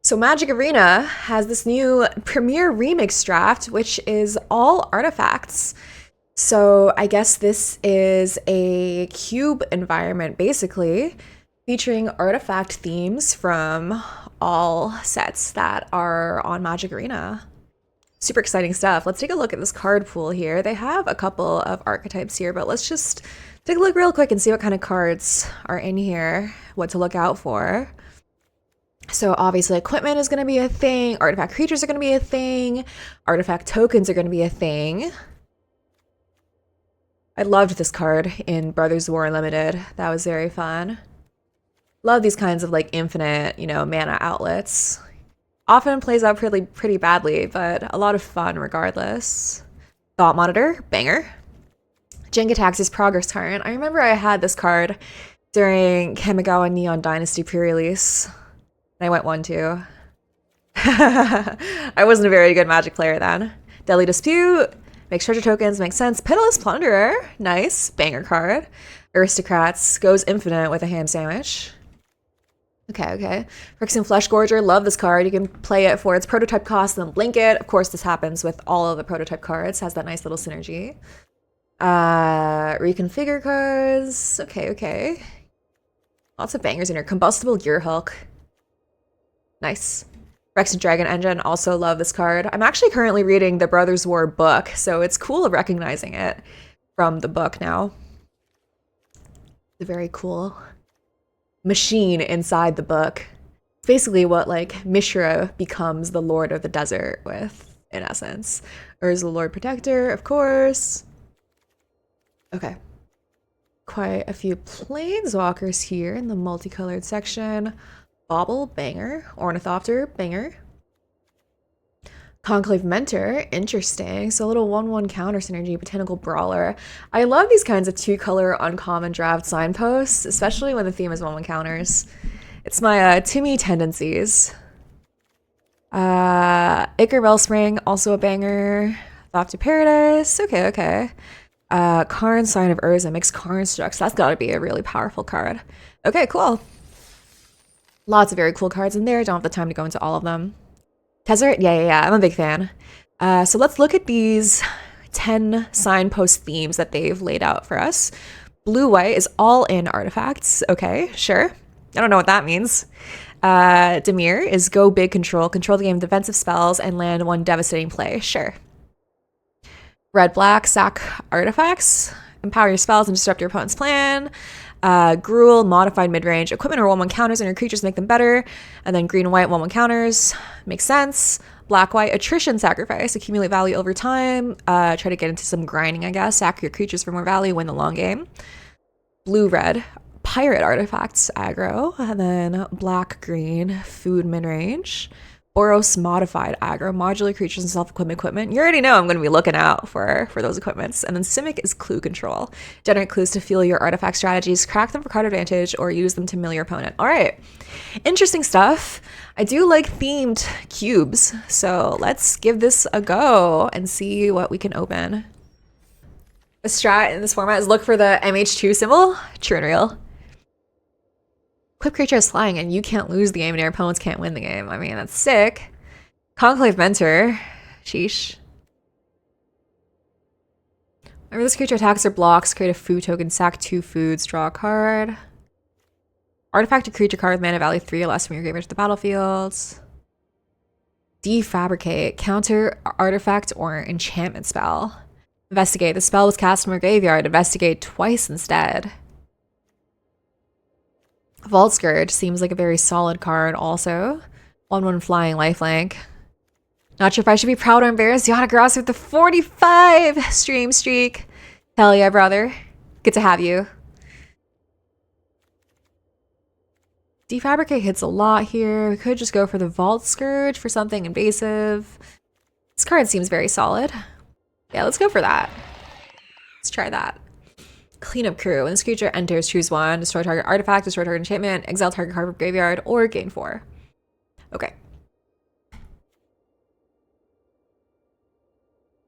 So Magic Arena has this new Premier Remix draft, which is all artifacts. So I guess this is a cube environment, basically, featuring artifact themes from all sets that are on Magic Arena. Super exciting stuff. Let's take a look at this card pool here. They have a couple of archetypes here, but let's just take a look real quick and see what kind of cards are in here, what to look out for. So obviously equipment is going to be a thing, artifact creatures are going to be a thing, artifact tokens are going to be a thing. I loved this card in Brothers War Unlimited. That was very fun. Love these kinds of like infinite, mana outlets. Often plays out pretty badly, but a lot of fun regardless. Thought Monitor, banger. Jingataxi's Progress Current. I remember I had this card during Kamigawa Neon Dynasty pre-release. I went 1-2. I wasn't a very good Magic player then. Deadly Dispute. Makes treasure tokens, makes sense. Pitiless Plunderer. Nice. Banger card. Aristocrats. Goes infinite with a ham sandwich. Okay. Phyrexian Flesh Gorger. Love this card. You can play it for its prototype cost and then blink it. Of course, this happens with all of the prototype cards. Has that nice little synergy. Reconfigure cards. Okay. Lots of bangers in here. Combustible Gearhulk. Nice. Rex and Dragon Engine, also love this card. I'm actually currently reading the Brothers War book, so it's cool recognizing it from the book now. The very cool machine inside the book. It's basically what like Mishra becomes the Lord of the Desert with, in essence. Or is the Lord Protector, of course. Okay. Quite a few planeswalkers here in the multicolored section. Bauble, banger. Ornithopter, banger. Conclave Mentor, interesting. So a little 1/1 counter synergy, Botanical Brawler. I love these kinds of 2-color uncommon draft signposts, especially when the theme is 1/1 counters. It's my Timmy tendencies. Ichor Wellspring, also a banger. Thought to Paradise, okay. Karn, Sign of Urza, makes Karn Strux. That's gotta be a really powerful card. Okay, cool. Lots of very cool cards in there. Don't have the time to go into all of them. Tezzeret? Yeah. I'm a big fan. So let's look at these 10 signpost themes that they've laid out for us. Blue-white is all in artifacts. Okay, sure. I don't know what that means. Dimir is go big control. Control the game defensive spells and land one devastating play. Sure. Red-black, sack artifacts. Empower your spells and disrupt your opponent's plan. Gruel, modified mid-range. Equipment or 1/1 counters and your creatures make them better. And then green and white 1/1 counters. Makes sense. Black-white, attrition sacrifice. Accumulate value over time. Try to get into some grinding, I guess. Sack your creatures for more value. Win the long game. Blue-red, pirate artifacts aggro. And then black-green, food mid-range. Boros modified aggro, modular creatures and self-equipment equipment. You already know I'm going to be looking out for those equipments. And then Simic is clue control. Generate clues to fuel your artifact strategies, crack them for card advantage, or use them to mill your opponent. All right, interesting stuff. I do like themed cubes, so let's give this a go and see what we can open. The strat in this format is look for the MH2 symbol. True and real. Equip creature is flying and you can't lose the game and your opponents can't win the game. I mean, that's sick. Conclave Mentor. Sheesh. Whenever this creature attacks or blocks, create a food token, sack 2 foods, draw a card. Artifact a creature card with mana value 3 or less from your graveyard to the battlefield. Defabricate. Counter artifact or enchantment spell. Investigate. The spell was cast from your graveyard. Investigate twice instead. Vault Scourge seems like a very solid card also. 1/1 flying lifelink. Not sure if I should be proud or embarrassed. Yana Gross with the 45 stream streak. Hell yeah, brother. Good to have you. Defabricate hits a lot here. We could just go for the Vault Scourge for something invasive. This card seems very solid. Yeah, let's go for that. Let's try that. Cleanup Crew. When this creature enters, choose one. Destroy target artifact, destroy target enchantment, exile target card from graveyard, or gain 4. Okay.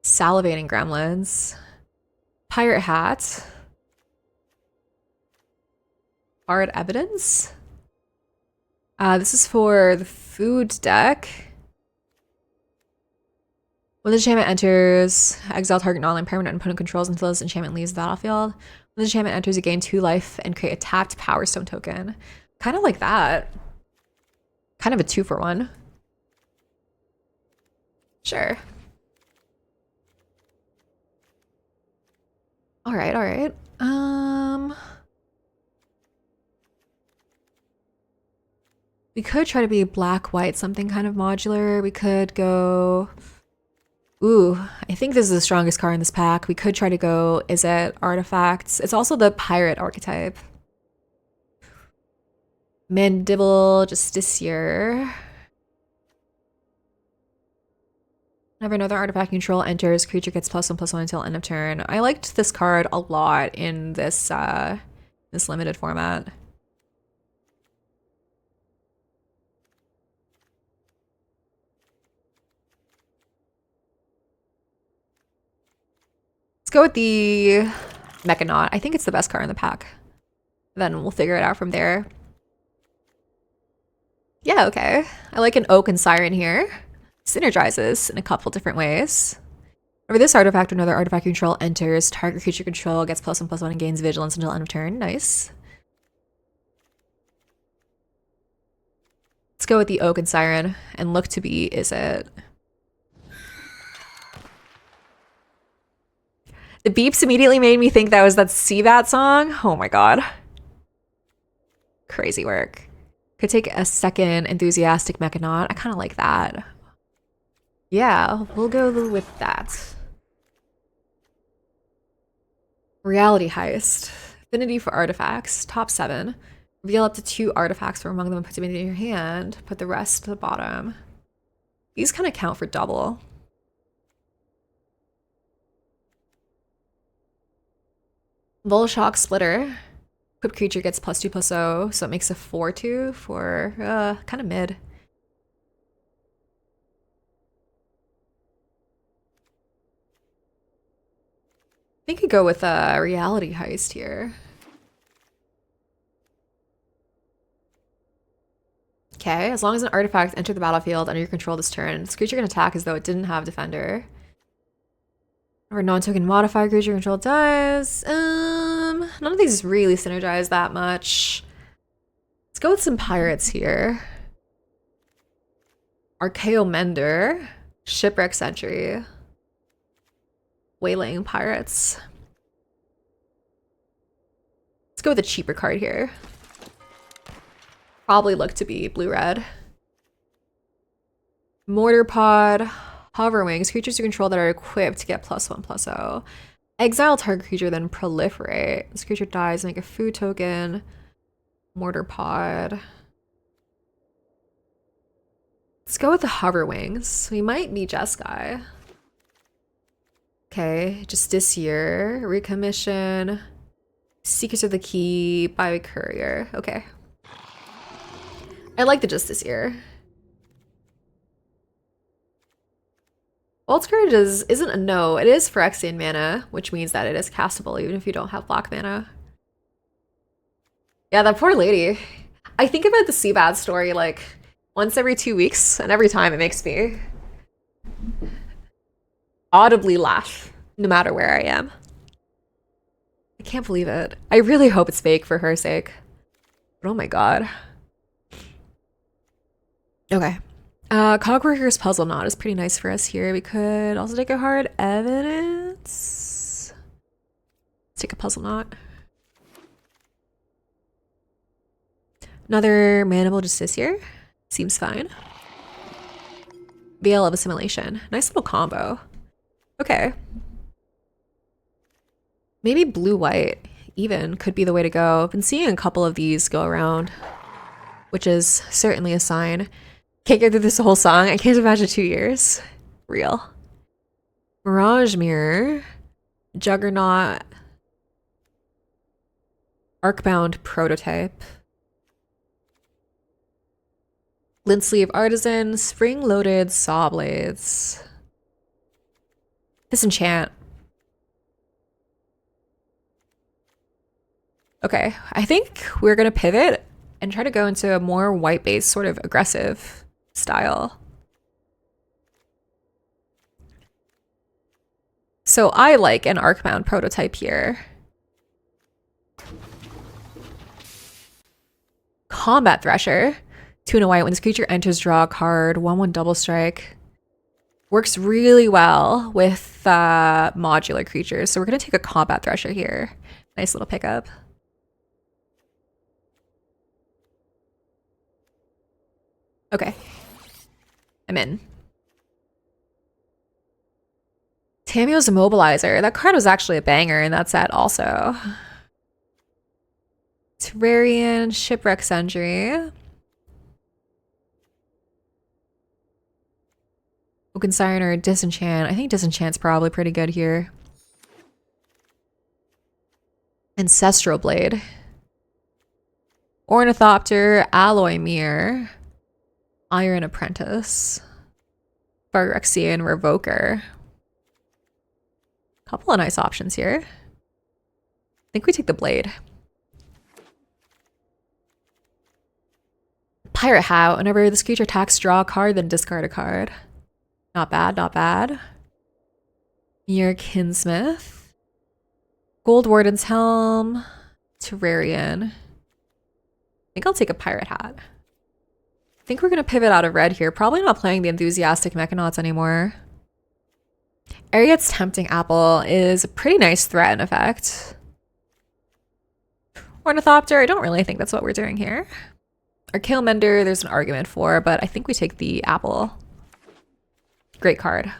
Salivating Gremlins. Pirate Hat. Hard Evidence. This is for the food deck. When the enchantment enters, exile target non-land permanent opponent controls until this enchantment leaves the battlefield. When the enchantment enters, you gain 2 life and create a tapped Power Stone token. Kind of like that. Kind of a 2-for-1. Sure. All right, all right. We could try to be black-white, something kind of modular. We could go... Ooh, I think this is the strongest card in this pack. We could try to go, is it artifacts? It's also the pirate archetype. Mandible Justiciar. Whenever another artifact control enters, creature gets +1/+1 until end of turn. I liked this card a lot in this this limited format. Let's go with the Mechanaut. I think it's the best card in the pack. Then we'll figure it out from there. Yeah, okay. I like an Oak and Siren here. Synergizes in a couple different ways. Over this artifact, another artifact control enters. Target creature control gets +1/+1 and gains vigilance until end of turn. Nice. Let's go with the Oak and Siren and look to be, is it? The beeps immediately made me think that was that Seabat song. Oh my god. Crazy work. Could take a second enthusiastic Mechanaut. I kind of like that. Yeah, we'll go with that. Reality Heist. Affinity for artifacts. Top 7. Reveal up to 2 artifacts from among them and put them into your hand. Put the rest to the bottom. These kind of count for double. Volshock Splitter. Equipped creature gets +2/+0, so it makes a 4/2 for kind of mid. I think we go with a Reality Heist here. Okay, as long as an artifact enters the battlefield under your control this turn, this creature can attack as though it didn't have Defender. Or non-token modifier creature control dies. None of these really synergize that much. Let's go with some pirates here. Archaeomender. Shipwreck Sentry. Waylaying Pirates. Let's go with a cheaper card here. Probably look to be blue-red. Mortar Pod. Hover Wings. Creatures you control that are equipped get +1/+0. Exile target creature, then proliferate. This creature dies, make a food token. Mortar Pod. Let's go with the Hover Wings. We might be Jeskai. Okay, Justiciar. Recommission. Secrets of the Key. Bio Courier. Okay. I like the Justiciar. Waltz Courage isn't a no. It is Phyrexian mana, which means that it is castable even if you don't have black mana. Yeah, that poor lady. I think about the Seabad story like once every 2 weeks, and every time it makes me audibly laugh, no matter where I am. I can't believe it. I really hope it's fake for her sake. But oh my god. Okay. Cogworker's Puzzle Knot is pretty nice for us here. We could also take a Hard Evidence. Let's take a Puzzle Knot. Another Mandible Justiciar. Seems fine. Veil of Assimilation. Nice little combo. Okay. Maybe blue-white even could be the way to go. I've been seeing a couple of these go around, which is certainly a sign. Can't get through this whole song. I can't imagine 2 years. Real. Mirage Mirror. Juggernaut. Arcbound Prototype. Lint Sleeve Artisan. Spring-loaded Saw Blades. Disenchant. Okay, I think we're gonna pivot and try to go into a more white-based sort of aggressive style. So I like an Arcbound prototype here. Combat Thresher. 2 and a white. When this creature enters, draw a card. 1/1 double strike. Works really well with modular creatures. So we're going to take a Combat Thresher here. Nice little pickup. Okay. I'm in. Tamio's Immobilizer. That card was actually a banger in that set also. Terrarian, Shipwreck Sentry. Oaken Siren or Disenchant. I think Disenchant's probably pretty good here. Ancestral Blade. Ornithopter, Alloy Mirror. Iron Apprentice. Phyrexian Revoker. Couple of nice options here. I think we take the Blade. Pirate Hat. Whenever this creature attacks, draw a card, then discard a card. Not bad, not bad. Mirror Kinsmith. Gold Warden's Helm. Terrarian. I think I'll take a Pirate Hat. I think we're going to pivot out of red here. Probably not playing the Enthusiastic Mechanauts anymore. Ariad's Tempting Apple is a pretty nice threat in effect. Ornithopter, I don't really think that's what we're doing here. Our Killmender, there's an argument for, but I think we take the apple. Great card.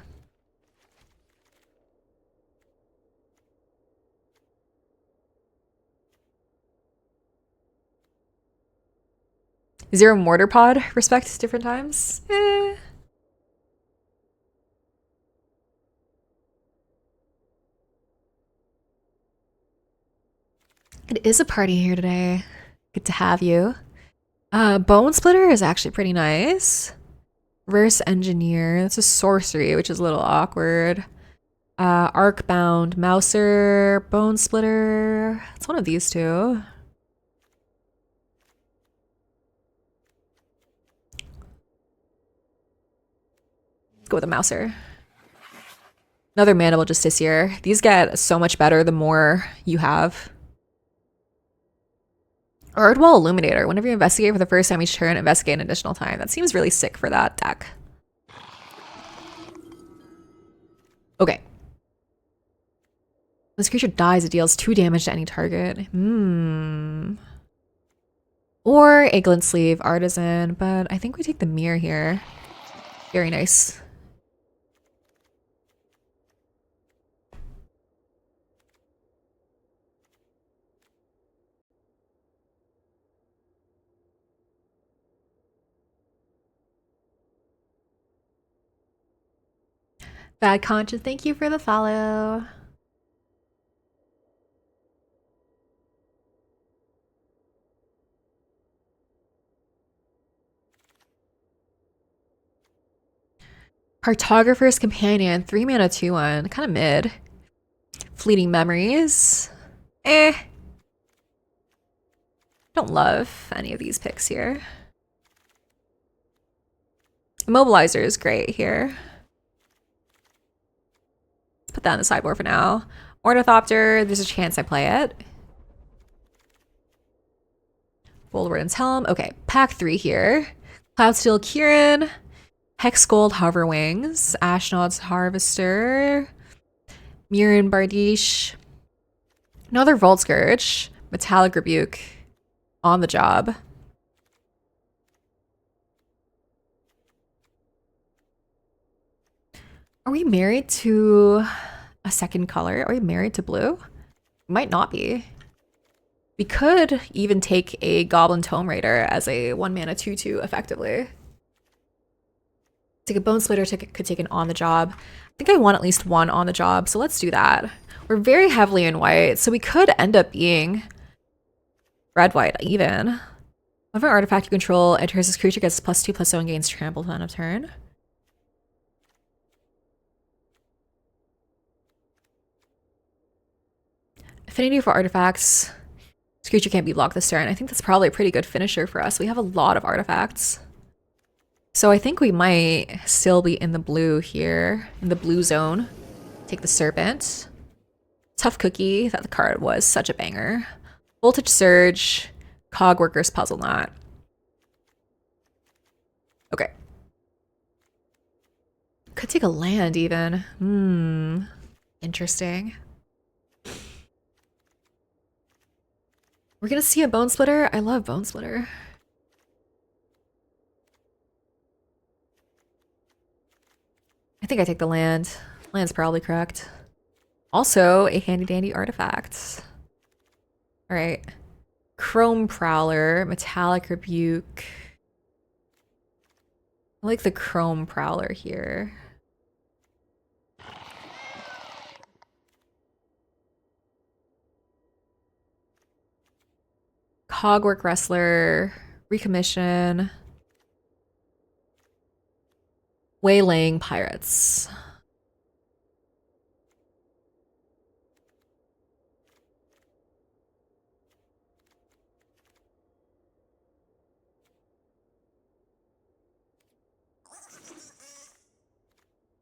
Zero Mortar Pod, respect different times. It is a party here today. Good to have you. Bone Splitter is actually pretty nice. Reverse Engineer, that's a sorcery, which is a little awkward. Arcbound, Mouser, Bone Splitter. It's one of these two. Let's go with a Mouser. Another Mandible Justiciar. These get so much better the more you have. Ardwell Illuminator. Whenever you investigate for the first time each turn, investigate an additional time. That seems really sick for that deck. Okay. This creature dies, it deals 2 damage to any target. Or a Glint Sleeve Artisan, but I think we take the Mirror here. Very nice. Bad Conscience, thank you for the follow. Cartographer's Companion, 3 mana, 2/1, kind of mid. Fleeting Memories, Don't love any of these picks here. Immobilizer is great here. Let's put that on the sideboard for now. Ornithopter, there's a chance I play it. Gold Warden's Helm. Okay, pack 3 here. Cloudsteel Kieran. Hexgold Hoverwings. Ashnod's Harvester. Mirren Bardiche. Another Vault Scourge. Metallic Rebuke. On the job. Are we married to a second color? Are we married to blue? Might not be. We could even take a Goblin Tome Raider as a 1 mana 2/2 effectively. Take a Bone Splitter, could take an On the Job. I think I want at least one On the Job, so let's do that. We're very heavily in white, so we could end up being red-white even. Whenever artifact you control enters, this creature gets +2/+0 and gains trample to end of turn. Affinity for artifacts. This creature can't be blocked this turn. I think that's probably a pretty good finisher for us. We have a lot of artifacts. So I think we might still be in the blue here, in the blue zone. Take the Serpent. Tough Cookie, that the card was such a banger. Voltage Surge, Cogworker's Puzzle Knot. Okay. Could take a land even. Interesting. We're gonna see a Bone Splitter. I love Bone Splitter. I think I take the land. Land's probably correct. Also, a handy dandy artifact. All right. Chrome Prowler, Metallic Rebuke. I like the Chrome Prowler here. Cogwork Wrestler, Recommission. Waylaying Pirates.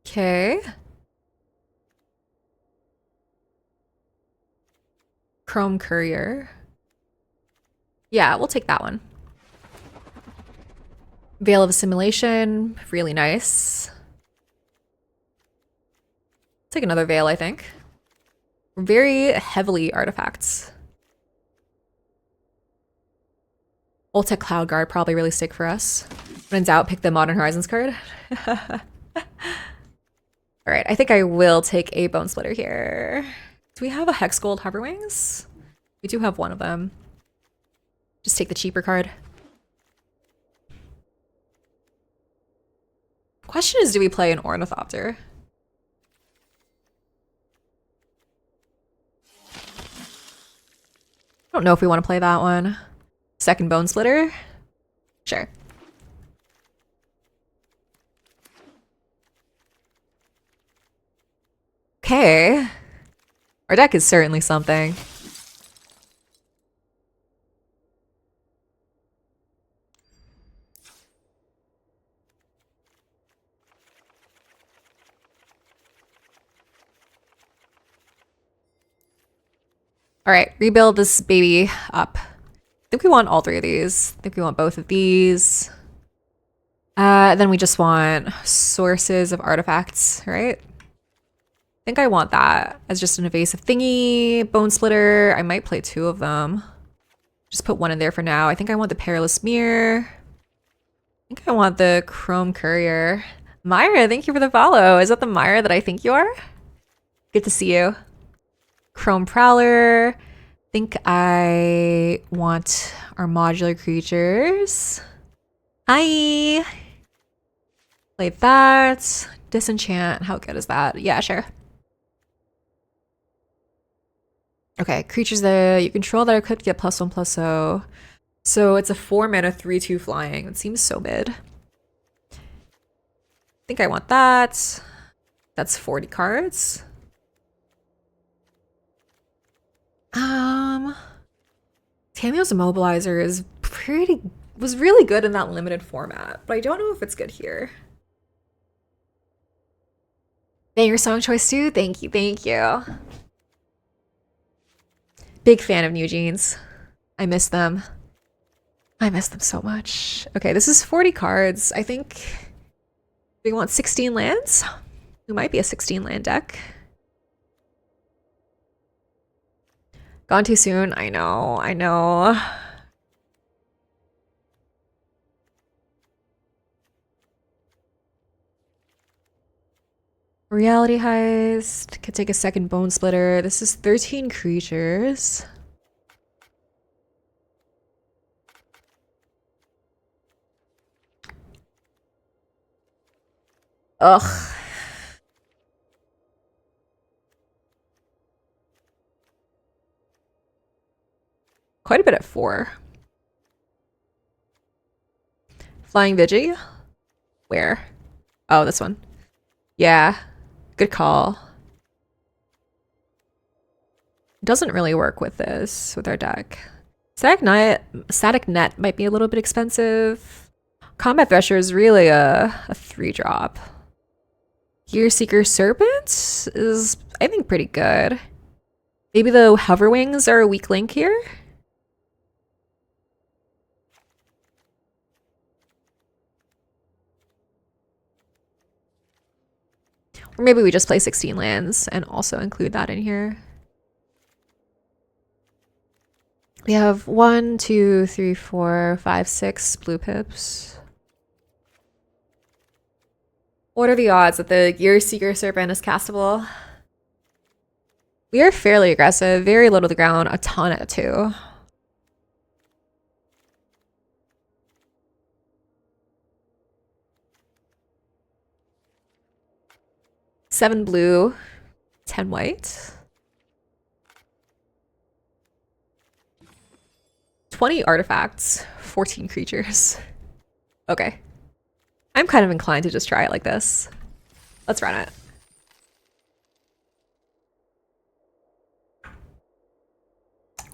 Okay. Chrome Courier. Yeah, we'll take that one. Veil of Assimilation, really nice. Take another Veil, I think. Very heavily artifacts. Ultec Cloud Guard, probably really sick for us. When in doubt, pick the Modern Horizons card. All right, I think I will take a Bone Splitter here. Do we have a Hex Gold Hoverwings? We do have one of them. Just take the cheaper card. Question is, do we play an Ornithopter? I don't know if we want to play that one. Second Bone Splitter? Sure. Okay. Our deck is certainly something. All right, rebuild this baby up. I think we want all three of these. I think we want both of these. Then we just want sources of artifacts, right? I think I want that as just an evasive thingy. Bone Splitter, I might play two of them. Just put one in there for now. I think I want the Perilous Mirror. I think I want the Chrome Courier. Myra, thank you for the follow. Is that the Myra that I think you are? Good to see you. Chrome Prowler. I think I want our modular creatures. Hi. Play that. Disenchant. How good is that? Yeah, sure. Okay, creatures that you control that are equipped get +1/+0. So it's a 4-mana 3/2 flying. It seems so mid. I think I want that. That's 40 cards. Tamio's Immobilizer was really good in that limited format, but I don't know if it's good here. Banger song choice too. Thank you, thank you. Big fan of New Jeans. I miss them. I miss them so much. Okay, this is 40 cards. I think we want 16 lands. We might be a 16 land deck. Gone too soon? I know, I know. Reality Heist. Could take a second Bone Splitter. This is 13 creatures. Ugh. Quite a bit at 4. Flying Vigi? Where? Oh, this one. Yeah. Good call. Doesn't really work with this, with our deck. Static Net might be a little bit expensive. Combat Thresher is really a 3-drop. Gear Seeker Serpent is, I think, pretty good. Maybe the Hover Wings are a weak link here? Or maybe we just play 16 lands and also include that in here. We have 1, 2, 3, 4, 5, 6 blue pips. What are the odds that the Gear Seeker Serpent is castable? We are fairly aggressive, very low to the ground, a ton at 2. Seven blue, 10 white. 20 artifacts, 14 creatures. Okay. I'm kind of inclined to just try it like this. Let's run it.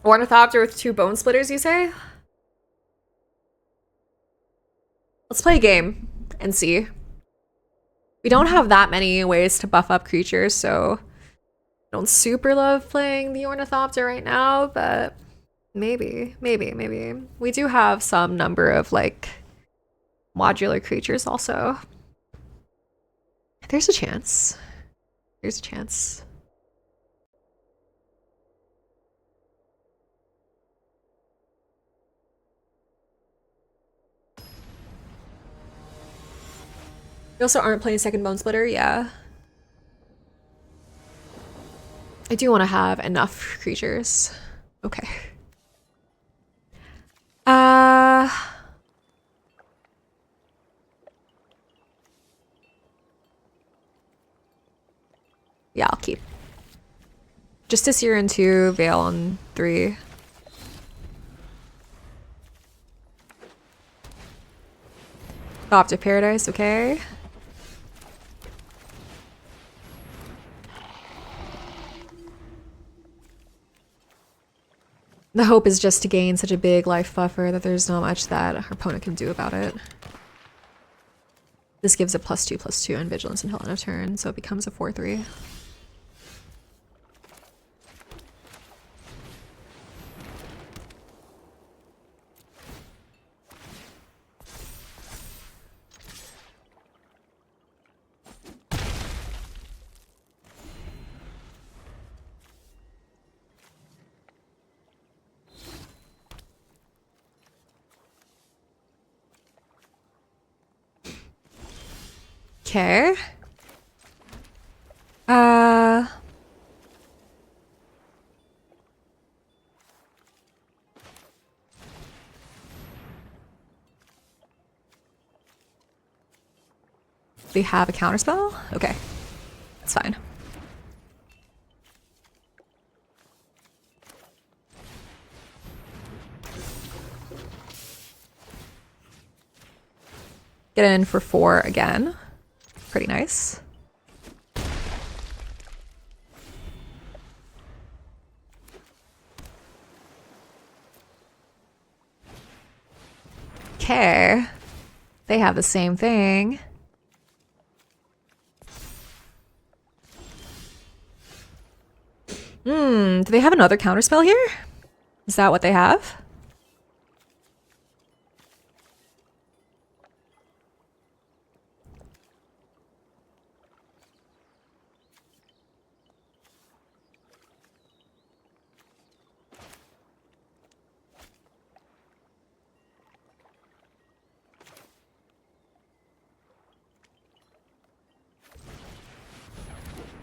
Ornithopter with 2 bone splitters, you say? Let's play a game and see. We don't have that many ways to buff up creatures, so I don't super love playing the Ornithopter right now, but maybe. We do have some number of, like, modular creatures also. There's a chance. There's a chance. We also aren't playing second Bone Splitter, yeah. I do want to have enough creatures. Okay. Yeah, I'll keep. Just Seer in 2, Veil on 3. Off to Paradise, okay. The hope is just to gain such a big life buffer that there's not much that our opponent can do about it. This gives a +2/+2 on Vigilance until end of turn, so it becomes a 4/3. Okay. They have a counterspell? Okay. That's fine. Get in for 4 again. Pretty nice. Okay. They have the same thing. Do they have another counterspell here? Is that what they have?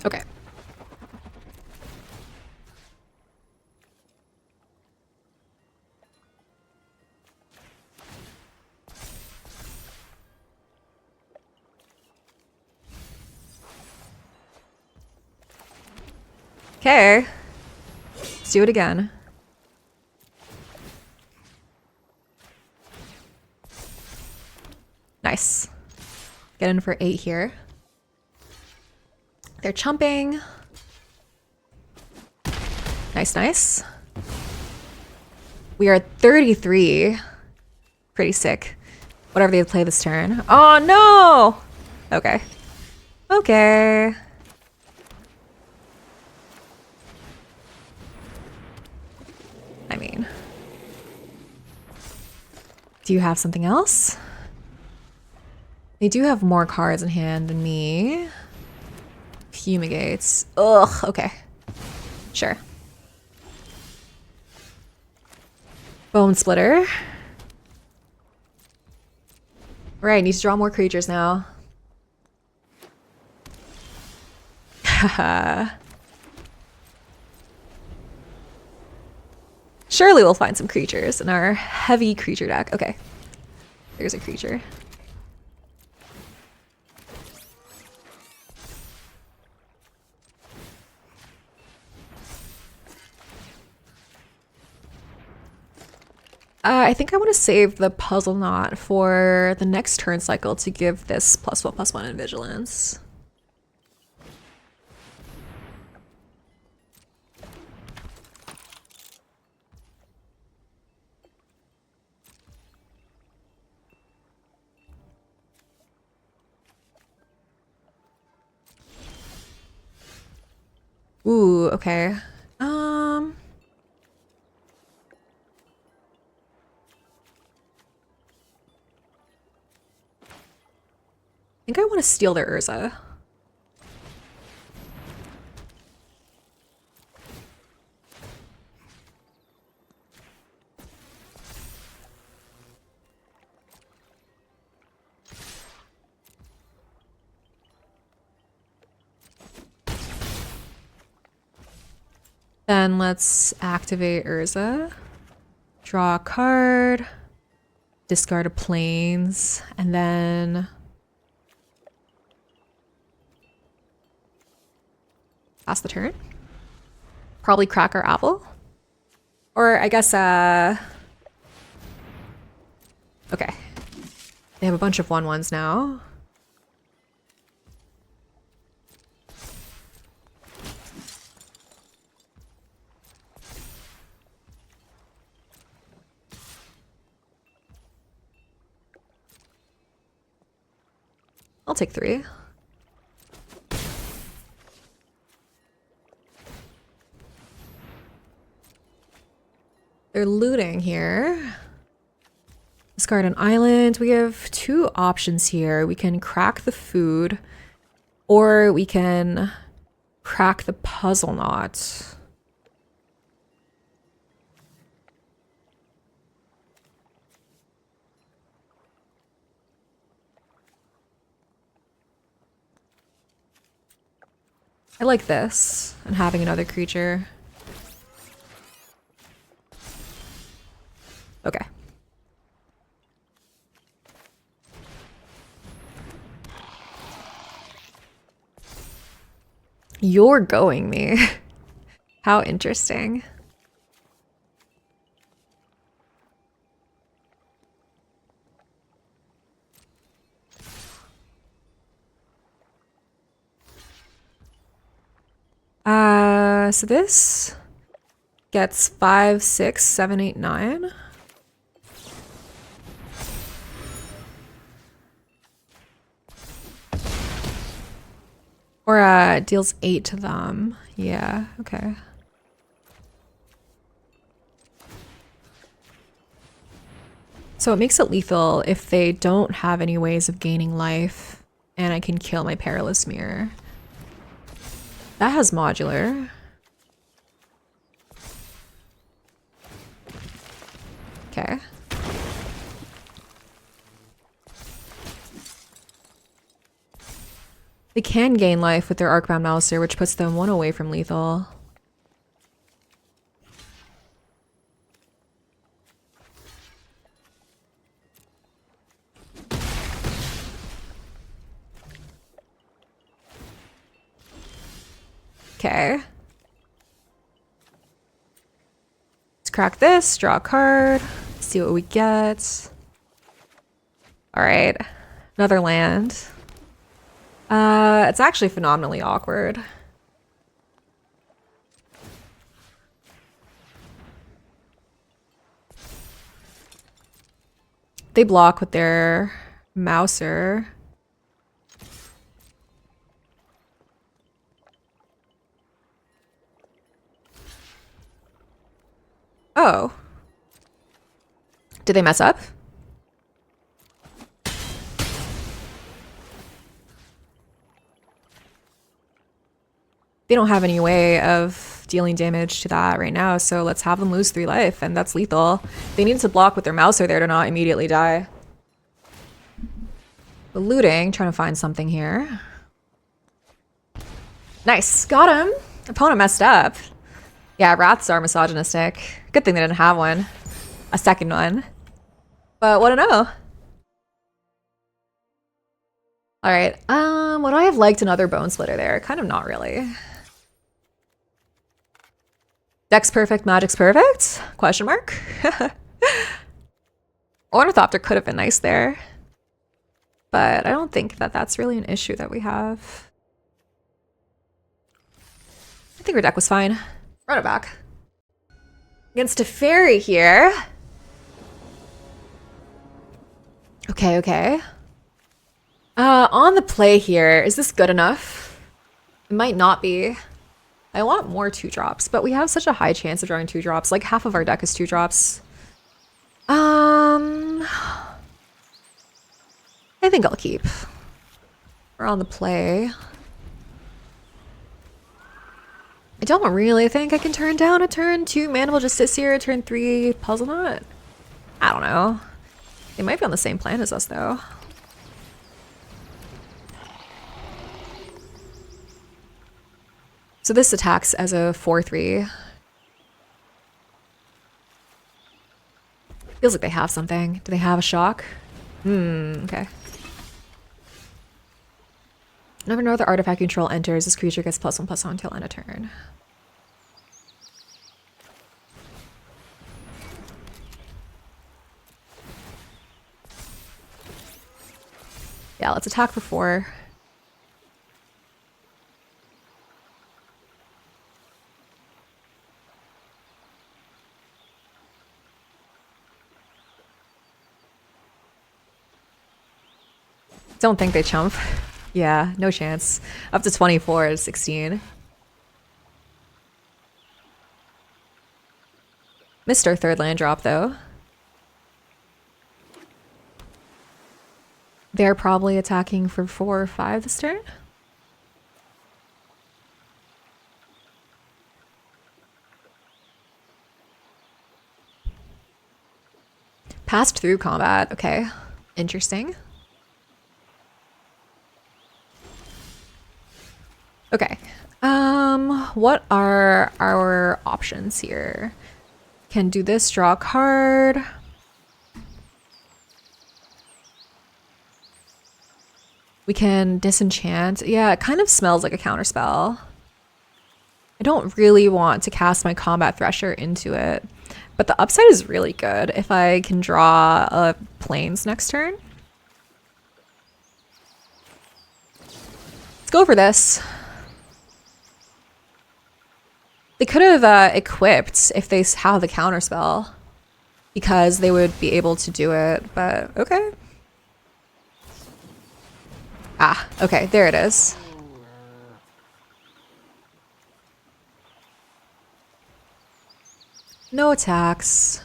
Okay. Okay. Let's do it again. Nice. Get in for 8 here. They're chumping. Nice, nice. We are at 33. Pretty sick. Whatever they play this turn. Oh no! Okay. Okay. I mean, do you have something else? They do have more cards in hand than me. Fumigates. Ugh, okay. Sure. Bone Splitter. Right, need to draw more creatures now. Haha. Surely we'll find some creatures in our heavy creature deck. Okay. There's a creature. I think I want to save the Puzzle Knot for the next turn cycle to give this +1/+1 in Vigilance. Ooh, okay. I think I want to steal their Urza. Then let's activate Urza. Draw a card. Discard a planes. And then pass the turn. Probably crack our apple. Or I guess, okay. They have a bunch of 1/1s now. I'll take 3. They're looting here. Discard an island. We have 2 options here. We can crack the food, or we can crack the Puzzle Knot. I like this, and having another creature. Okay. You're going me. How interesting. So this gets 5, 6, 7, 8, 9. Or deals 8 to them. Yeah, okay. So it makes it lethal if they don't have any ways of gaining life, and I can kill my Perilous Mirror. That has modular. Okay. They can gain life with their Arcbound Mouser, which puts them 1 away from lethal. Okay. Let's crack this, draw a card, see what we get. Alright. Another land. It's actually phenomenally awkward. They block with their Mouser. Oh. Did they mess up? They don't have any way of dealing damage to that right now, so let's have them lose 3 life, and that's lethal. They need to block with their Mouser there to not immediately die. But looting, trying to find something here. Nice, got him. Opponent messed up. Yeah, rats are misogynistic. Good thing they didn't have one. A second one. But what to know? Alright, would I have liked another Bone Splitter there? Kind of not really. Deck's perfect, Magic's perfect? Question mark? Ornithopter could have been nice there. But I don't think that that's really an issue that we have. I think our deck was fine. Run it back. Against a fairy here. Okay, okay. On the play here, is this good enough? It might not be. I want more 2-drops, but we have such a high chance of drawing 2-drops. Like half of our deck is 2-drops. I think I'll keep. We're on the play. I don't really think I can turn down a turn 2 mana will just sit here, turn 3 Puzzle Knot. I don't know. They might be on the same plan as us though. So this attacks as a 4/3. Feels like they have something. Do they have a shock? Okay. Whenever no other artifact control enters, this creature gets +1/+1 until end of turn. Yeah, let's attack for 4. Don't think they chump. Yeah, no chance. Up to 24 is 16. Missed our 3rd land drop though. They're probably attacking for 4 or 5 this turn. Passed through combat. Okay, interesting. Okay, what are our options here? Can do this, draw a card. We can disenchant. Yeah, it kind of smells like a counterspell. I don't really want to cast my Combat Thresher into it, but the upside is really good if I can draw a Plains next turn. Let's go for this. They could have equipped if they have the counterspell, because they would be able to do it, but okay. Ah, okay, there it is. No attacks.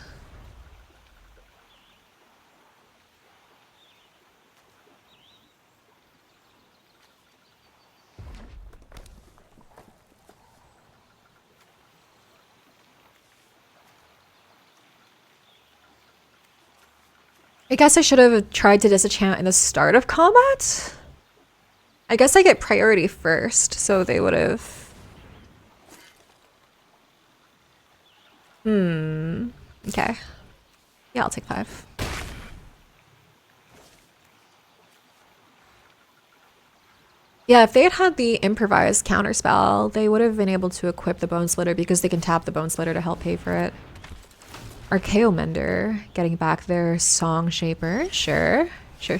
I guess I should have tried to disenchant in the start of combat. I guess I get priority first, so they would have... Okay. Yeah, I'll take 5. Yeah, if they had had the improvised counterspell, they would have been able to equip the Bone Splitter because they can tap the Bone Splitter to help pay for it. Archaeo Mender, getting back their Song Shaper. Sure. Sure.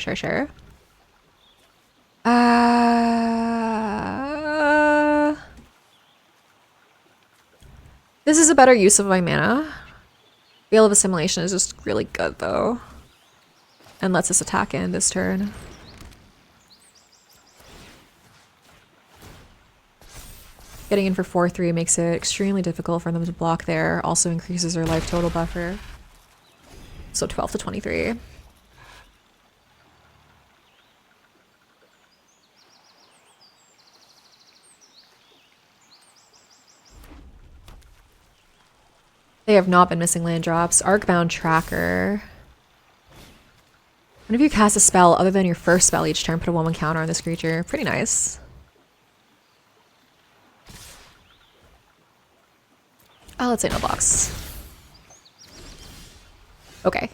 This is a better use of my mana. Veil of Assimilation is just really good, though. and lets us attack in this turn. Getting in for 4-3 makes it extremely difficult for them to block there. Also increases their life total buffer. So 12 to 23. They have not been missing land drops. Arcbound Tracker. Whenever you cast a spell other than your first spell each turn, put a 1/1 counter on this creature. Pretty nice. Oh, let's say no blocks. Okay.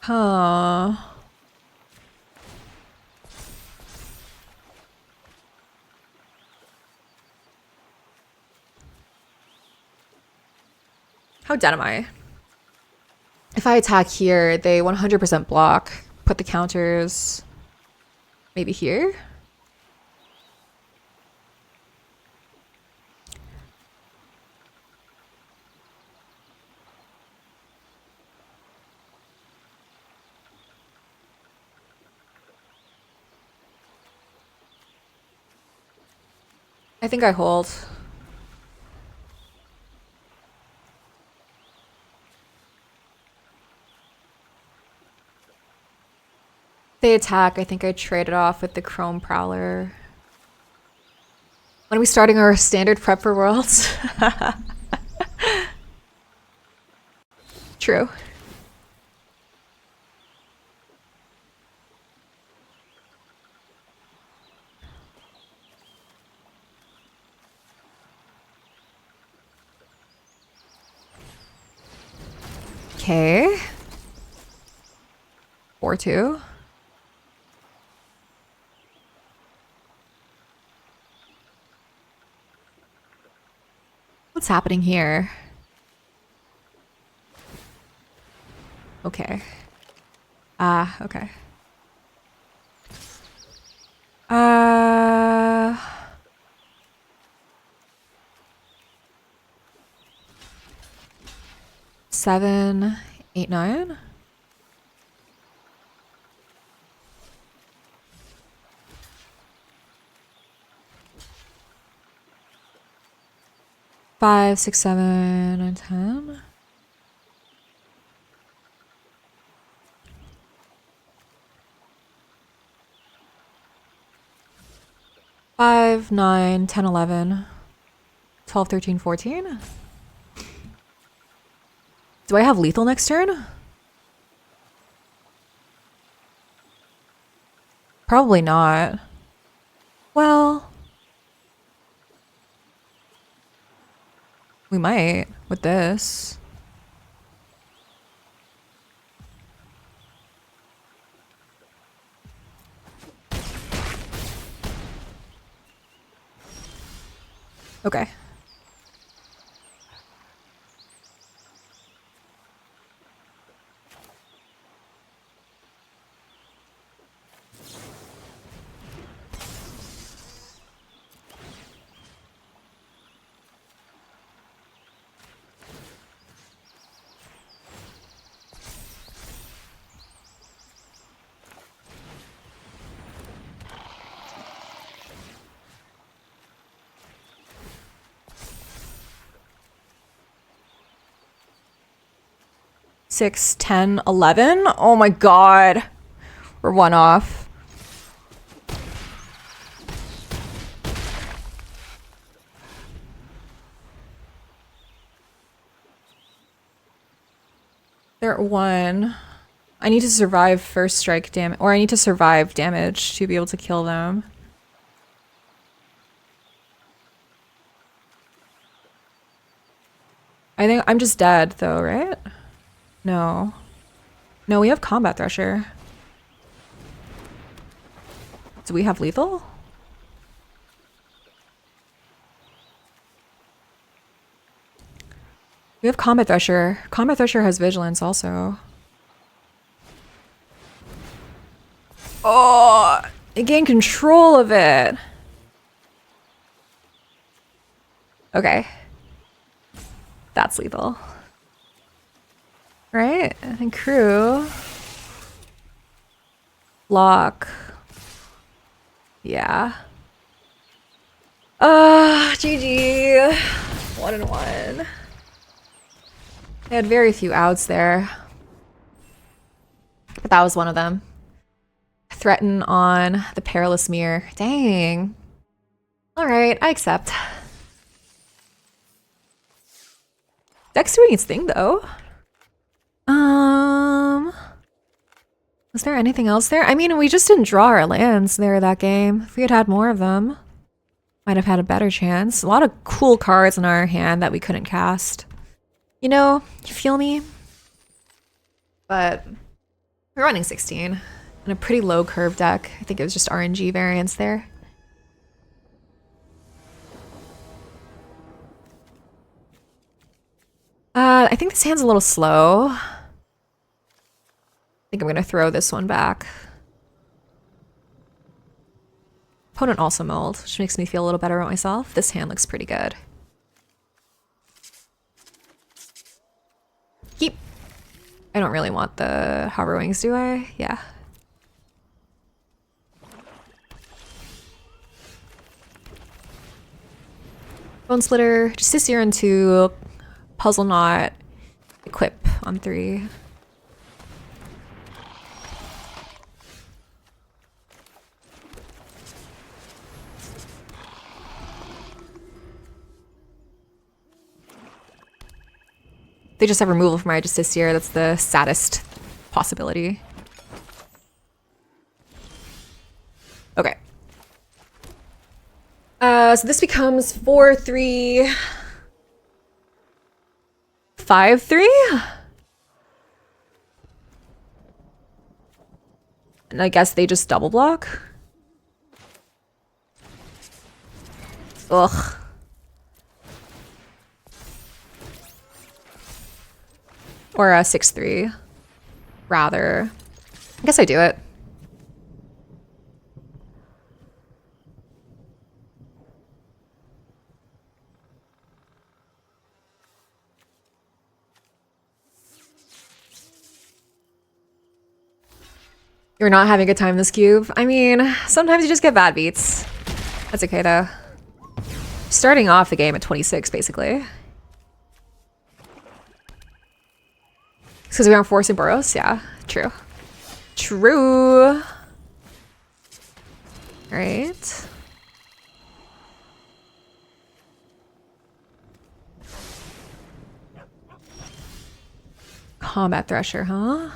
Huh. How dead am I? If I attack here, they 100% block. Put the counters maybe here? I think I hold. They attack. I think I trade it off with the Chrome Prowler. When are we starting our standard prep for Worlds? True. Okay. 4-2. What's happening here? Okay. Okay. Seven, 8, 9. Five, 6, 7, and 10. Five, 9, 10, 11, 12, 13, 14. Do I have lethal next turn? Probably not. Well, we might with this. Okay. Six, 10, 11. Oh my god. We're one off. They're at 1. I need to survive first strike damage, or I need to survive damage to be able to kill them. I think I'm just dead though, right? No. No, we have Combat Thresher. Do we have lethal? We have Combat Thresher. Combat Thresher has Vigilance also. Oh, I gain control of it. Okay. That's lethal. Right? And crew. Lock. Yeah. GG. 1-1. They had very few outs there. But that was one of them. Threaten on the Perilous Mirror. Dang. Alright, I accept. Deck's doing its thing, though. Was there anything else there? I mean, we just didn't draw our lands there that game. If we had had more of them, might have had a better chance. A lot of cool cards in our hand that we couldn't cast. You know, you feel me? But we're running 16 in a pretty low curve deck. I think it was just RNG variance there. I think this hand's a little slow. I think I'm gonna throw this one back. Opponent also mulled, which makes me feel a little better about myself. This hand looks pretty good. Keep. I don't really want the Hover Wings, do I? Yeah. Bone Splitter, just this year into Puzzle Knot, equip on 3. They just have removal from Justiciar. That's the saddest possibility. Okay. So this becomes 4-3, 5-3? And I guess they just double block? Ugh. Or a 6-3, rather. I guess I do it. You're not having a good time this cube? I mean, sometimes you just get bad beats. That's okay though. Starting off the game at 26, basically. Because we aren't forcing Boros? Yeah, true. True. Alright. Combat Thresher, huh?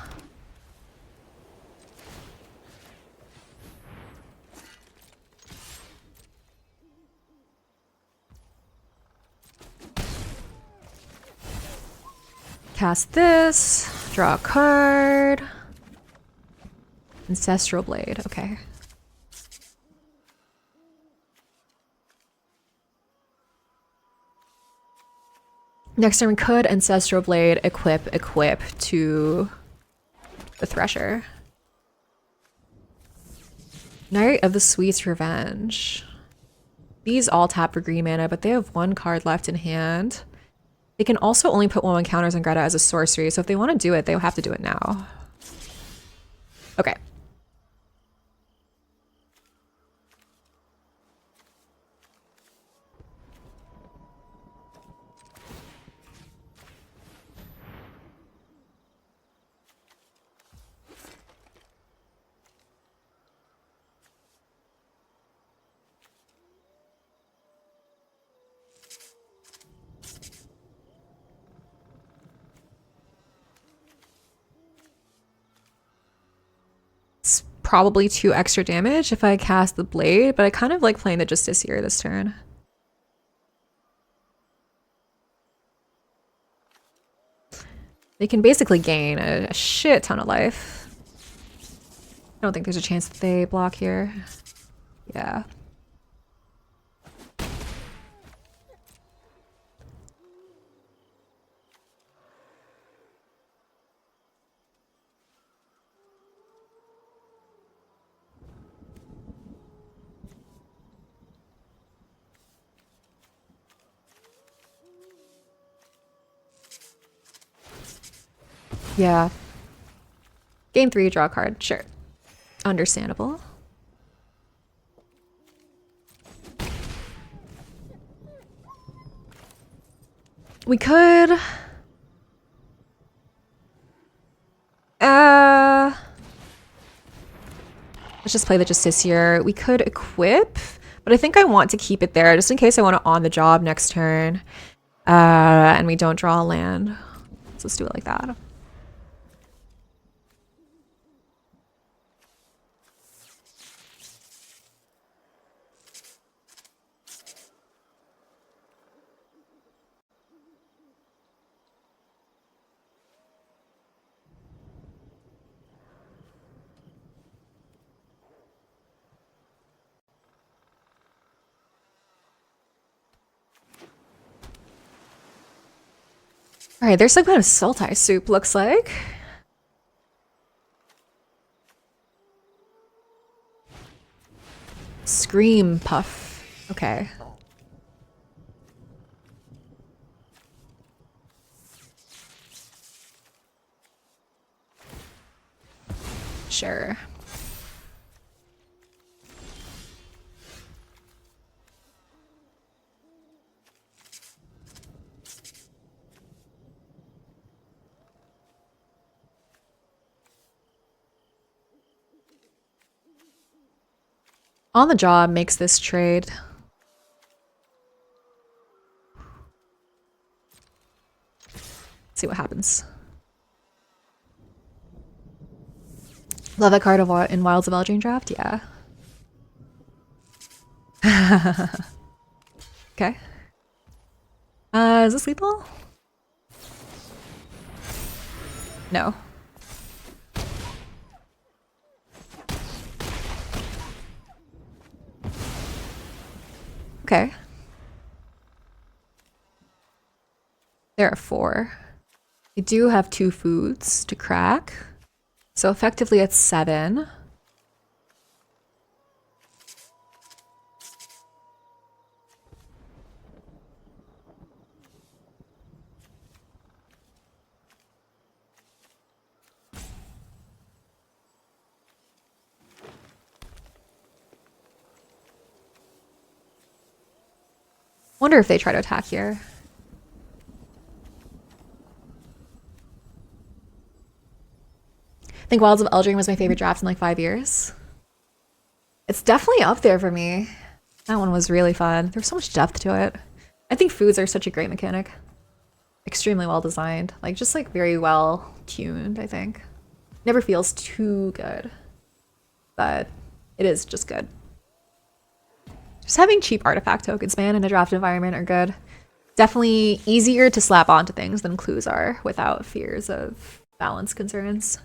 Cast this, draw a card. Ancestral Blade, okay. Next turn we could Ancestral Blade equip to the Thresher. Knight of the Sweet's Revenge. These all tap for green mana, but they have 1 card left in hand. They can also only put 1/1 counters on Greta as a sorcery, so if they want to do it, they'll have to do it now. Okay. Probably 2 extra damage if I cast the blade, but I kind of like playing the Justiciar this turn. They can basically gain a shit ton of life. I don't think there's a chance that they block here. Yeah. Yeah. Game 3, draw a card. Sure. Understandable. We could... let's just play the Justiciar. We could equip, but I think I want to keep it there just in case I want to on the job next turn. And we don't draw a land. So let's do it like that. All right, there's some kind of Sultai soup, looks like. Scream Puff. Okay. Sure. On the job makes this trade. See what happens. Love that card in Wilds of Eldraine draft? Yeah. Okay. Is this lethal? No. Okay. There are 4. I do have 2 foods to crack. So effectively it's 7. Wonder if they try to attack here. I think Wilds of Eldraine was my favorite draft in like 5 years. It's definitely up there for me. That one was really fun. There was so much depth to it. I think foods are such a great mechanic. Extremely well designed. Like just like very well tuned, I think. Never feels too good. But it is just good. Just having cheap artifact tokens, man, in a draft environment are good. Definitely easier to slap onto things than clues are without fears of balance concerns.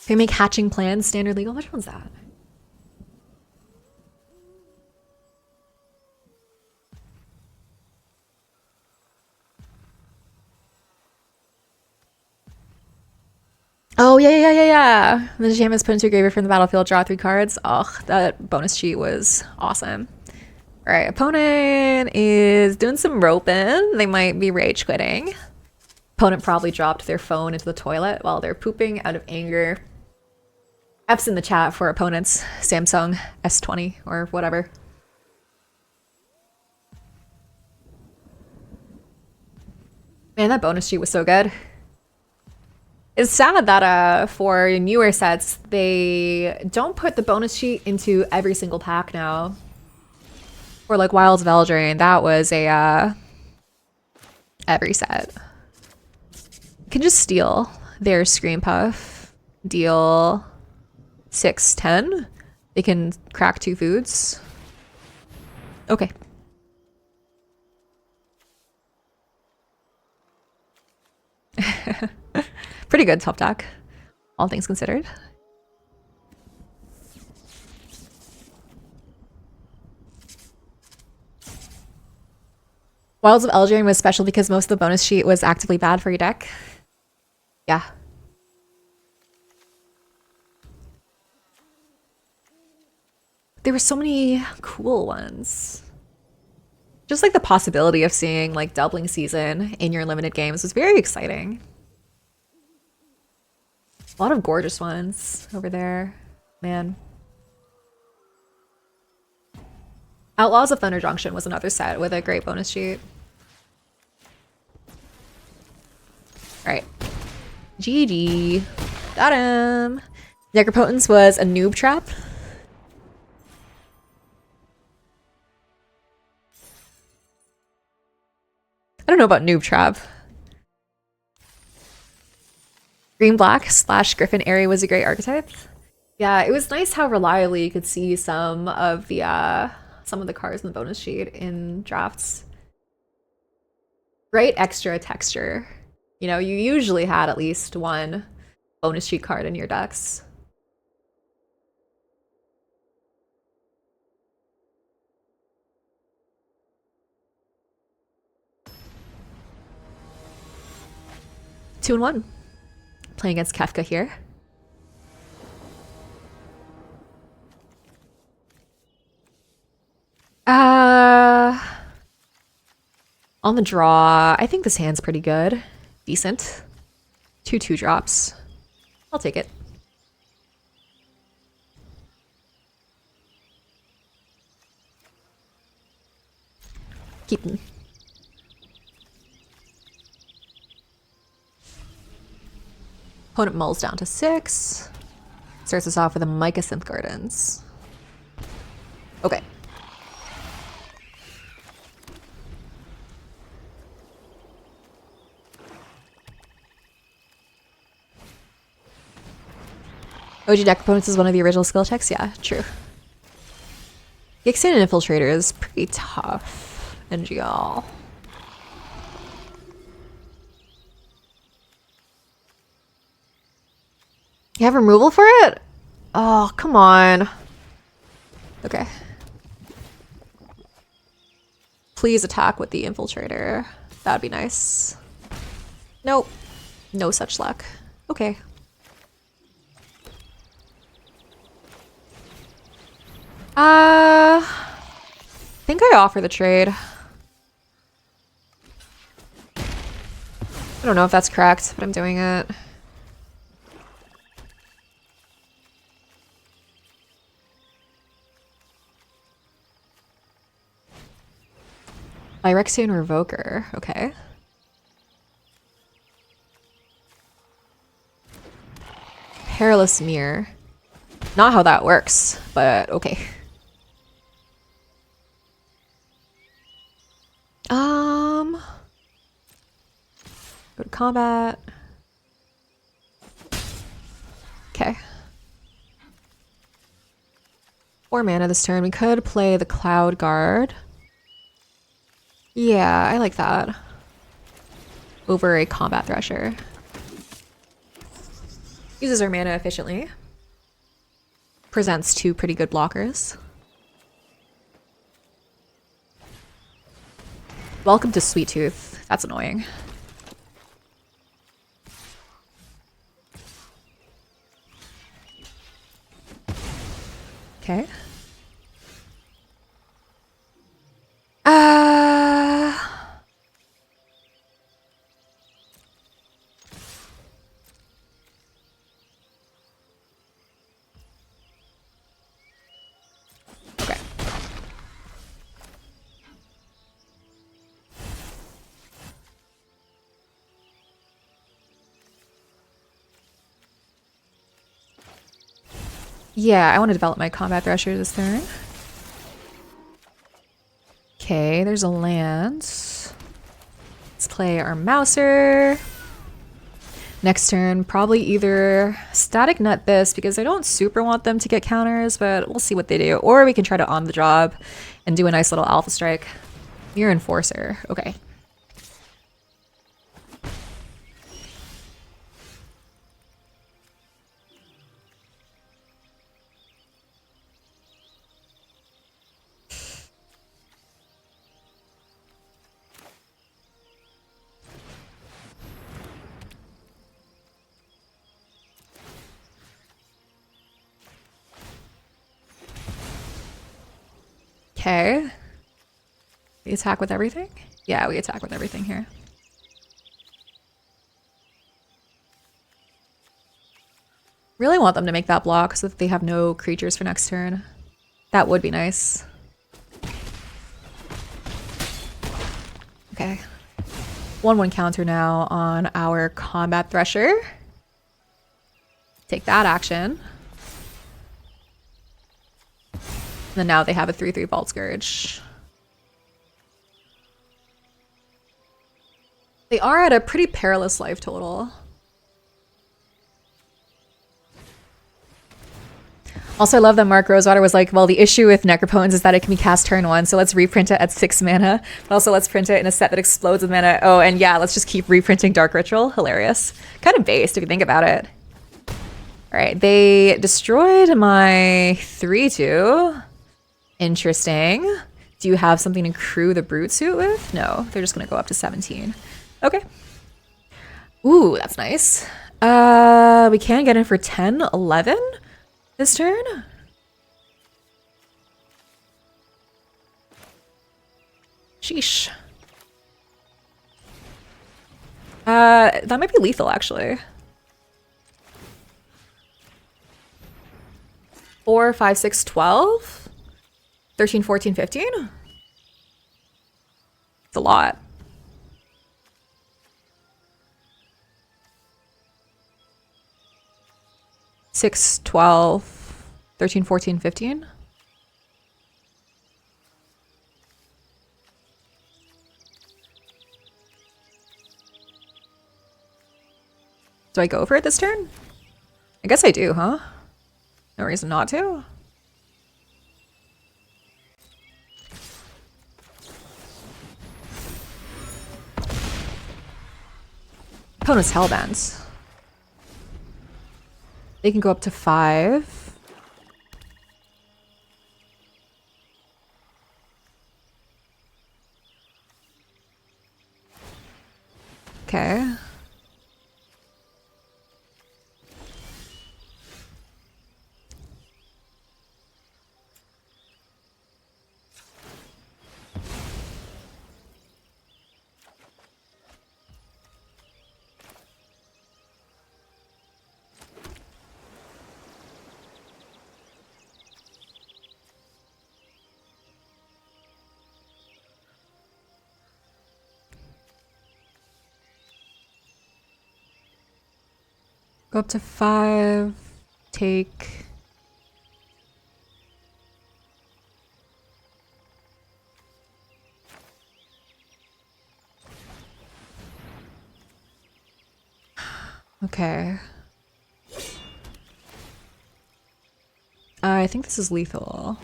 Can we make hatching plans standard legal? Which one's that? Oh, yeah. The jam is put into a graveyard from the battlefield, draw 3 cards. Oh, that bonus cheat was awesome. All right, opponent is doing some roping. They might be rage quitting. Opponent probably dropped their phone into the toilet while they're pooping out of anger. F's in the chat for opponent's Samsung S20 or whatever. Man, that bonus sheet was so good. It's sad that for newer sets, they don't put the bonus sheet into every single pack now. For like Wilds of Eldraine, that was a every set. You can just steal their Scream Puff, deal 6-10. They can crack 2 foods. Okay. Pretty good top deck, all things considered. Wilds of Eldraine was special because most of the bonus sheet was actively bad for your deck. Yeah. There were so many cool ones. Just like the possibility of seeing like doubling season in your limited games was very exciting. A lot of gorgeous ones over there. Man. Outlaws of Thunder Junction was another set with a great bonus sheet. Alright. GG. Got him. Necropotence was a noob trap. I don't know about noob trap. Green black / Griffin Airy was a great archetype. Yeah, it was nice how reliably you could see some of the cards in the bonus sheet in drafts. Great extra texture. You know, you usually had at least one bonus sheet card in your decks. Two and one. Playing against Kefka here. On the draw, I think this hand's pretty good. Decent. 2/2 drops. I'll take it. Keep them. Opponent mulls down to 6. Starts us off with a Mycosynth Gardens. Okay. OG deck opponents is one of the original skill checks? Yeah, true. Gixin and Infiltrator is pretty tough. NGL. You have removal for it? Oh, come on. Okay. Please attack with the Infiltrator. That'd be nice. Nope. No such luck. Okay. I think I offer the trade. I don't know if that's correct, but I'm doing it. Phyrexian Revoker, okay. Perilous Mirror. Not how that works, but okay. Go to combat. Okay. 4 mana this turn. We could play the Cloud Guard. Yeah, I like that. Over a Combat Thresher. Uses our mana efficiently. Presents 2 pretty good blockers. Welcome to Sweet Tooth. That's annoying. Okay. Okay. Yeah, I want to develop my Combat Thresher this turn. Okay, there's a land. Let's play our Mouser. Next turn, probably either Static Nut this, because I don't super want them to get counters, but we'll see what they do. Or we can try to on the job and do a nice little Alpha Strike. Mirror Enforcer, okay. Okay. We attack with everything? Yeah, we attack with everything here. Really want them to make that block so that they have no creatures for next turn. That would be nice. Okay. 1/1 counter now on our Combat Thresher. Take that action. And then now they have a 3/3 Vault Scourge. They are at a pretty perilous life total. Also, I love that Mark Rosewater was like, well, the issue with Necropotence is that it can be cast turn 1, so let's reprint it at 6 mana. But also, let's print it in a set that explodes with mana. Oh, and yeah, let's just keep reprinting Dark Ritual. Hilarious. Kind of based, if you think about it. All right, they destroyed my 3/2. Interesting. Do you have something to crew the Brute Suit with? No, they're just going to go up to 17. Okay. Ooh, that's nice. We can get in for 10, 11 this turn. Sheesh. That might be lethal, actually. 4, 5, 6, 12? 13, 14, 15? It's a lot. Six, 12, 13, 14, 15. Do I go for it this turn? I guess I do, huh? No reason not to. Opponent's Hellbent. They can go up to 5. Okay. Go up to 5, take... Okay. I think this is lethal.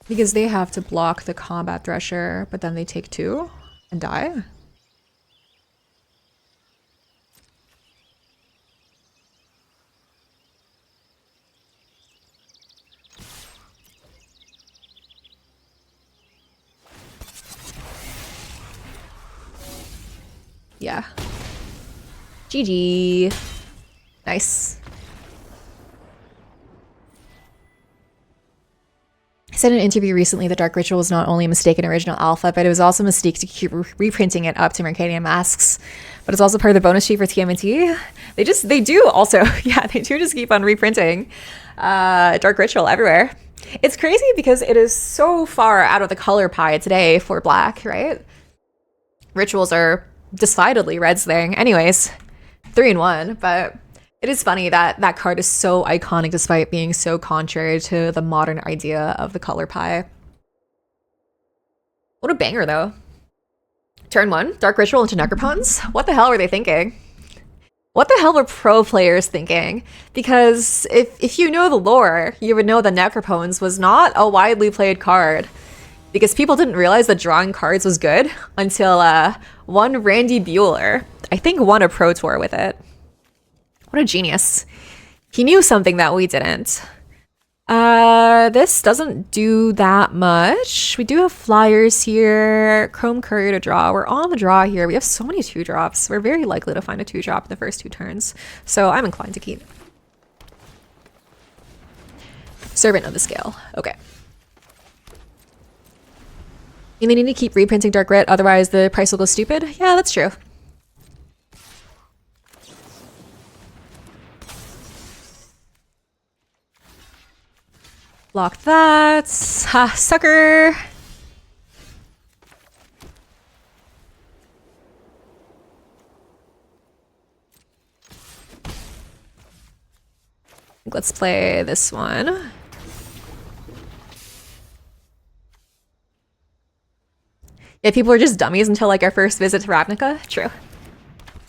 Because they have to block the Combat Thresher, but then they take 2 and die. Yeah. GG. Nice. I said in an interview recently that Dark Ritual was not only a mistake in original alpha, but it was also a mistake to keep reprinting it up to Mercadian Masks. But it's also part of the bonus sheet for TMNT. They do also, yeah, they do just keep on reprinting Dark Ritual everywhere. It's crazy because it is so far out of the color pie today for black, right? Rituals are decidedly Red's thing. Anyways, 3-1, but it is funny that that card is so iconic despite being so contrary to the modern idea of the color pie. What a banger, though. Turn 1, Dark Ritual into Necropotence. What the hell were they thinking? What the hell were pro players thinking? Because if you know the lore, you would know that Necropotence was not a widely played card. Because people didn't realize that drawing cards was good until one Randy Bueller, I think, won a Pro Tour with it. What a genius. He knew something that we didn't. This doesn't do that much. We do have flyers here. Chrome Courier to draw. We're on the draw here. We have so many 2-drops. We're very likely to find a 2-drop in the first 2 turns. So I'm inclined to keep. Servant of the Scale. Okay. And they need to keep reprinting Dark Rit, otherwise the price will go stupid. Yeah, that's true. Block that. Ha, sucker. Let's play this one. Yeah, people are just dummies until like our first visit to Ravnica. True.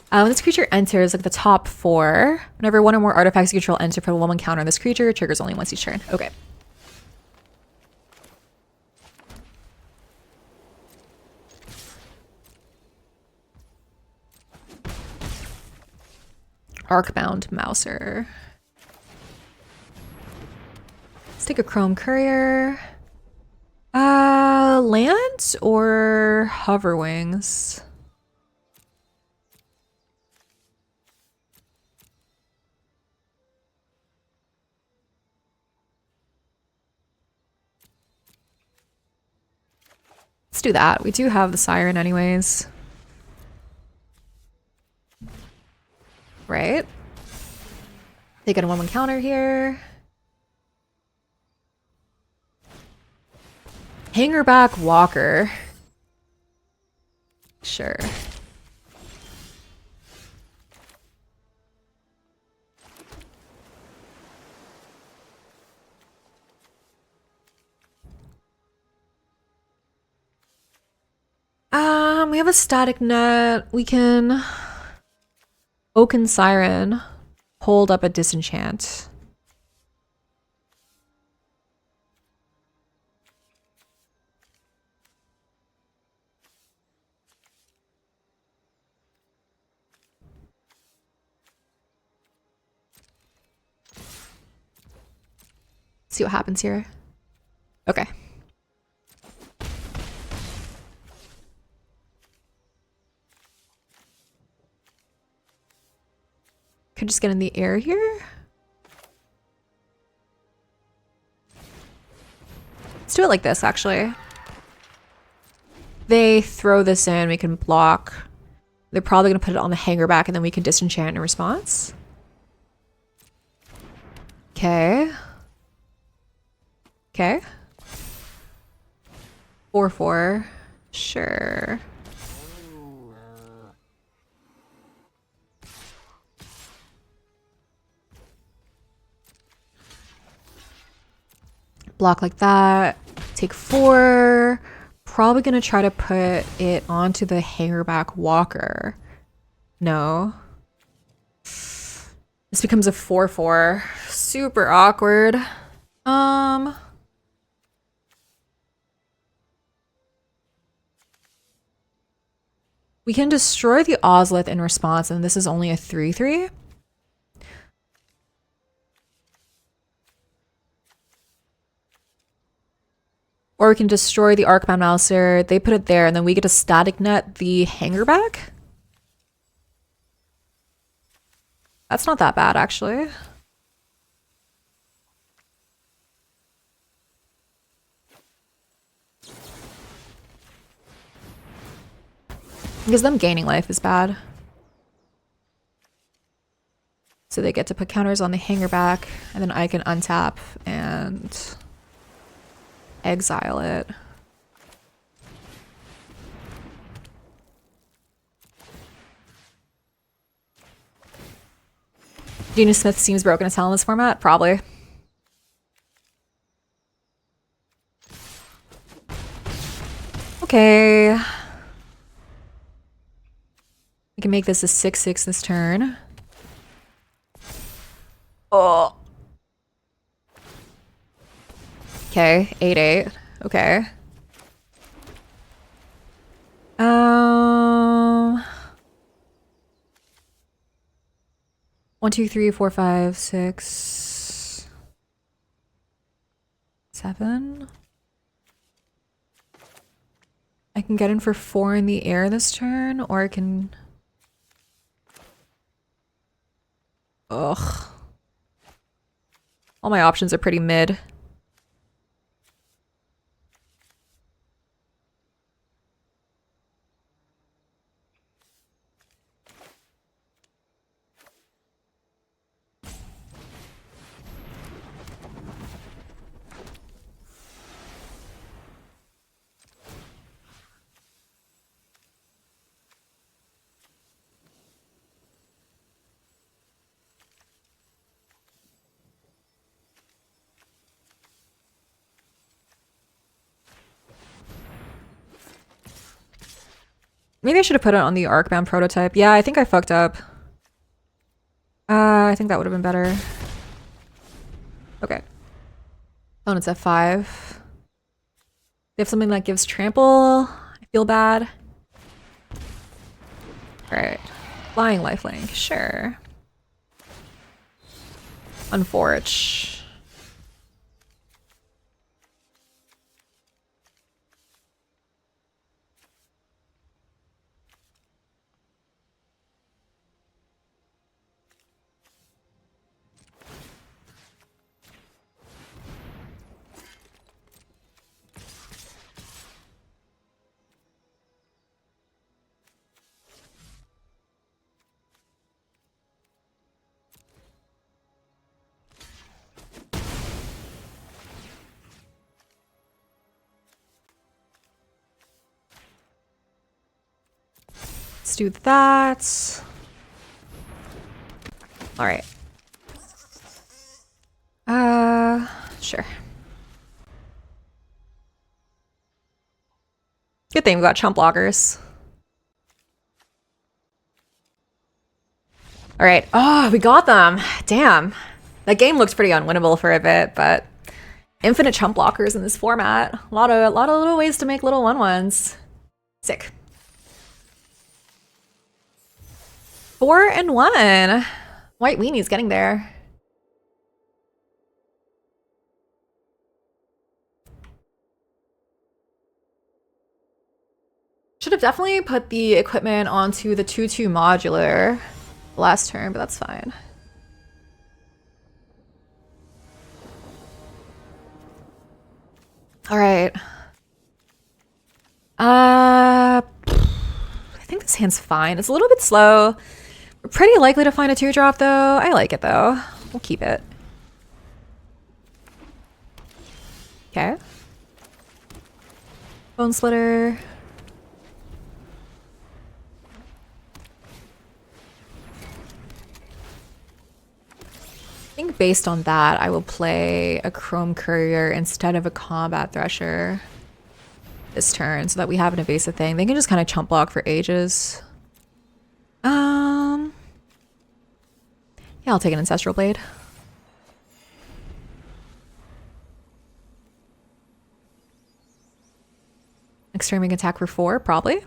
When this creature enters like the top 4, whenever one or more artifacts you control enter for a 1/1 counter on this creature, it triggers only once each turn. Okay. Arcbound Mouser. Let's take a Chrome Courier. Land or Hoverwings? Let's do that. We do have the Siren anyways. Right? They get a 1/1 counter here. Hangerback Walker. Sure. We have a static net. We can Oaken Siren, hold up a disenchant. See what happens here. Okay. Could just get in the air here. Let's do it like this, actually. They throw this in, we can block. They're probably gonna put it on the hanger back and then we can disenchant in response. Okay. Okay. 4/4. Sure. Block like that. Take 4. Probably gonna try to put it onto the hangerback walker. No. This becomes a 4/4. Super awkward. We can destroy the Ozlith in response, and this is only a 3/3. Or we can destroy the Arcbound Mouser. They put it there, and then we get to static net the hanger back. That's not that bad, actually. Because them gaining life is bad. So they get to put counters on the hanger back, and then I can untap and exile it. Gina Smith seems broken as hell in this format? Probably. Okay. We can make this a 6/6 this turn. Oh. Okay, 8/8. Okay. 1, 2, 3, 4, 5, 6, 7. I can get in for 4 in the air this turn, or I can... Ugh. All my options are pretty mid. Maybe I should have put it on the Arcbound prototype. Yeah, I think I fucked up. I think that would have been better. Okay. Oh, and it's F5. They have something that gives trample. I feel bad. Alright. Flying lifelink. Sure. Unforge. Let's do that. All right. Sure. Good thing we got chump blockers. All right. Oh, we got them. Damn. That game looked pretty unwinnable for a bit, but infinite chump blockers in this format. A lot of little ways to make little 1/1s. Sick. 4-1. White Weenie's getting there. Should have definitely put the equipment onto the 2/2 modular last turn, but that's fine. All right. I think this hand's fine. It's a little bit slow. We're pretty likely to find a 2-drop though. I like it though. We'll keep it. Okay. Bone Splitter. I think based on that, I will play a Chrome Courier instead of a Combat Thresher this turn so that we have an evasive thing. They can just kind of chump block for ages. Yeah, I'll take an Ancestral Blade. Extreming attack for 4, probably.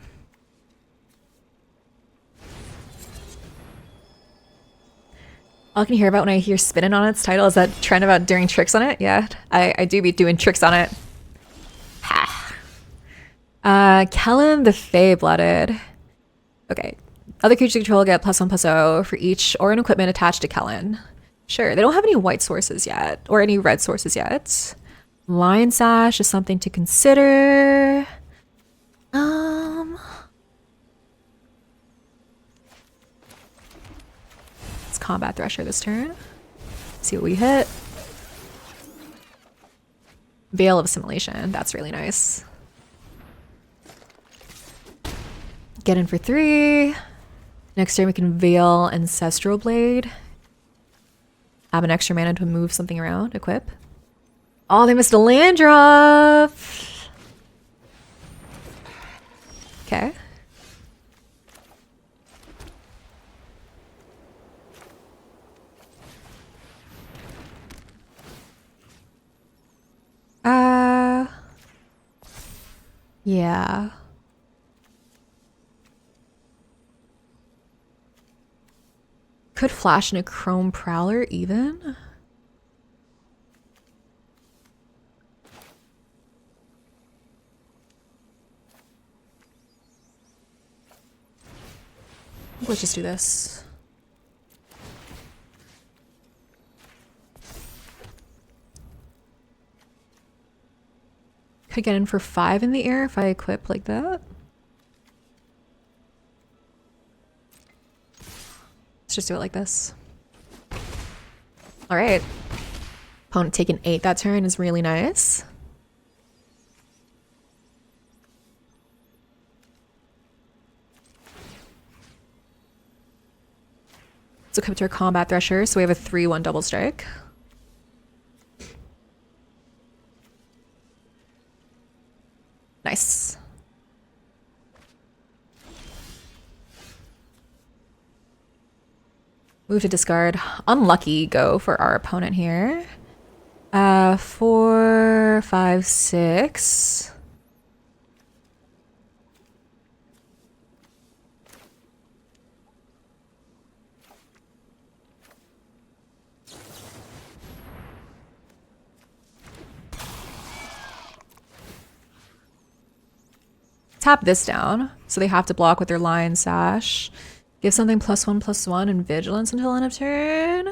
All I can hear about when I hear spinning on its title is that trend about doing tricks on it. Yeah, I do be doing tricks on it. Kellen the Fey-Blooded. Okay. Other creatures you control get +1/+0 for each or an equipment attached to Kellen. Sure, they don't have any white sources yet, or any red sources yet. Lion Sash is something to consider. Let's Combat Thresher this turn. See what we hit. Veil of Assimilation, that's really nice. Get in for 3. Next turn we can Veil Ancestral Blade. Have an extra mana to move something around. Equip. Oh, they missed a land drop! Okay. Yeah. Could flash in a Chrome Prowler even? Let's just do this. Could get in for 5 in the air if I equip like that. Let's just do it like this. All right. Opponent taking 8 that turn is really nice. Let's equip to our Combat Thresher, so we have a 3/1 double strike. Nice. Move to discard. Unlucky go for our opponent here. 4, 5, 6. Tap this down, so they have to block with their Lion Sash. Give something +1/+1 and vigilance until end of turn.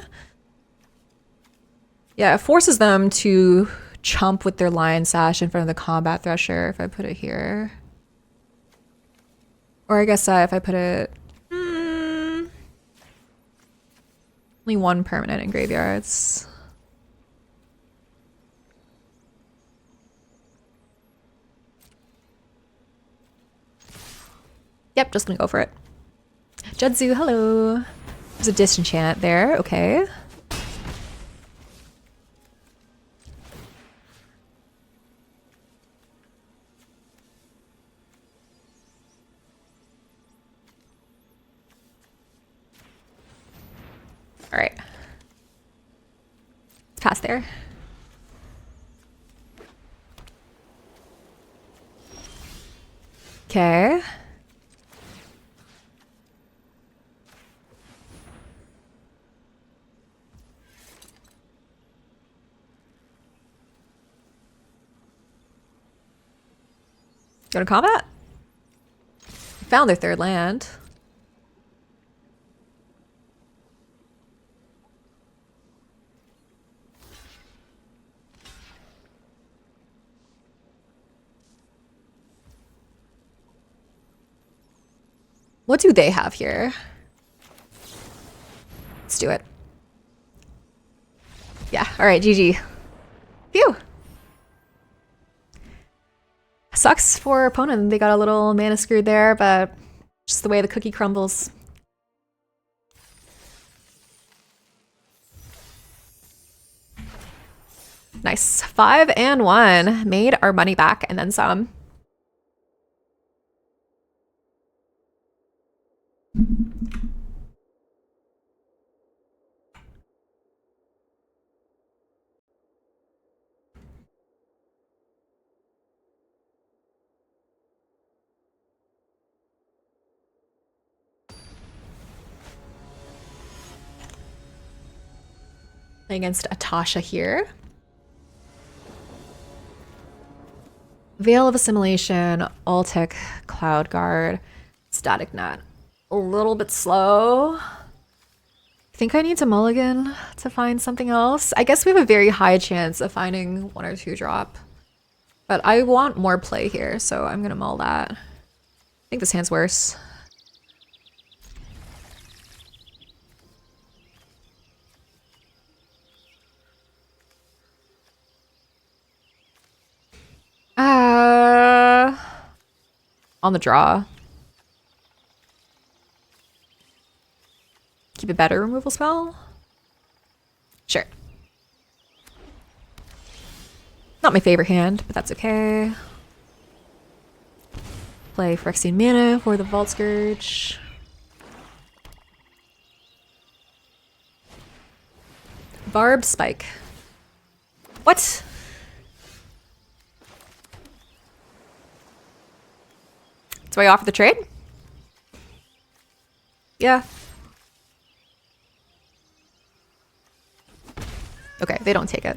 Yeah, it forces them to chump with their Lion Sash in front of the Combat Thresher if I put it here. Or I guess if I put it... only one permanent in graveyards. Yep, just gonna go for it. Judzu, hello. There's a disenchant there, okay. All right. Let's pass there. Okay. Go to combat? Found their third land. What do they have here? Let's do it. Yeah, all right, GG. Phew. Sucks for our opponent. They got a little mana screwed there, but just the way the cookie crumbles. Nice. 5 and 1. Made our money back and then some. Against Atasha here. Veil of Assimilation, Alltech, Cloud Guard, Static Net. A little bit slow. I think I need to mulligan to find something else. I guess we have a very high chance of finding 1 or 2 drop. But I want more play here, so I'm gonna mull that. I think this hand's worse. On the draw. Keep a better removal spell? Sure. Not my favorite hand, but that's okay. Play Phyrexian Mana for the Vault Scourge. Barb Spike. What? Do I offer the trade? Yeah. Okay, they don't take it.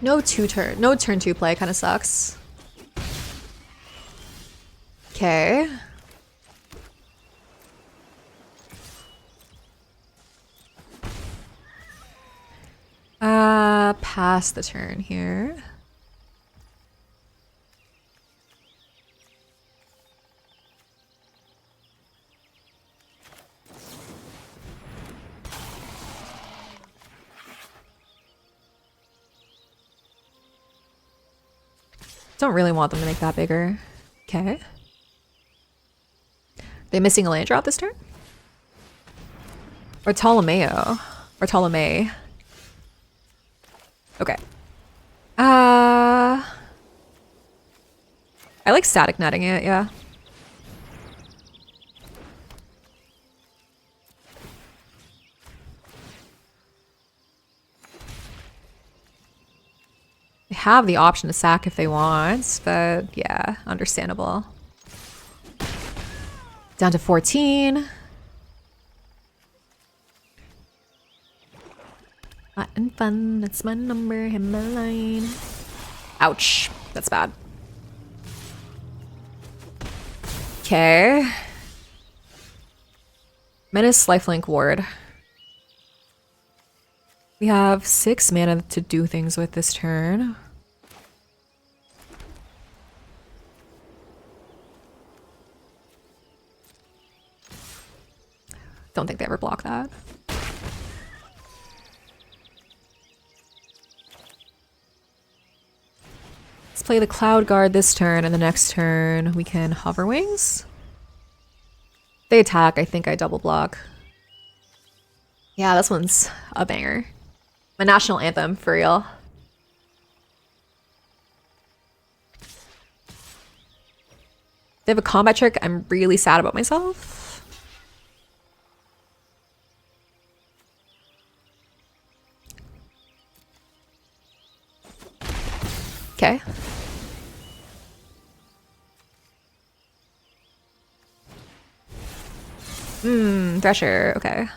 No turn 2 play kind of sucks. Okay. Pass the turn here. Don't really want them to make that bigger. Okay. They missing a land drop this turn? Or Ptolemaeo. Or Ptolemy. Okay. I like static netting it, yeah. have the option to sack if they want, but yeah, understandable. Down to 14. Fun and fun, that's my number, hit my line. Ouch, that's bad. Okay. Menace Lifelink Ward. We have 6 mana to do things with this turn. Don't think they ever block that. Let's play the Cloud Guard this turn, and the next turn we can Hover Wings. They attack, I think I double block. Yeah, this one's a banger. My national anthem, for real. They have a combat trick, I'm really sad about myself. Okay. Thresher, okay.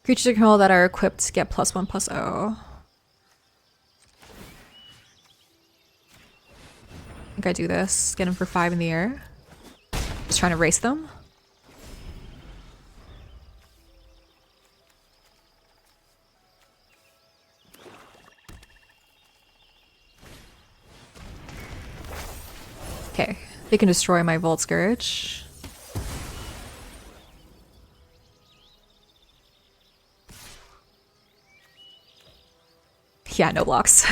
Creatures you control that are equipped get +1/+0. I think I do this. Get him for 5 in the air. Just trying to race them. Okay, they can destroy my Volt Scourge. Yeah, no blocks.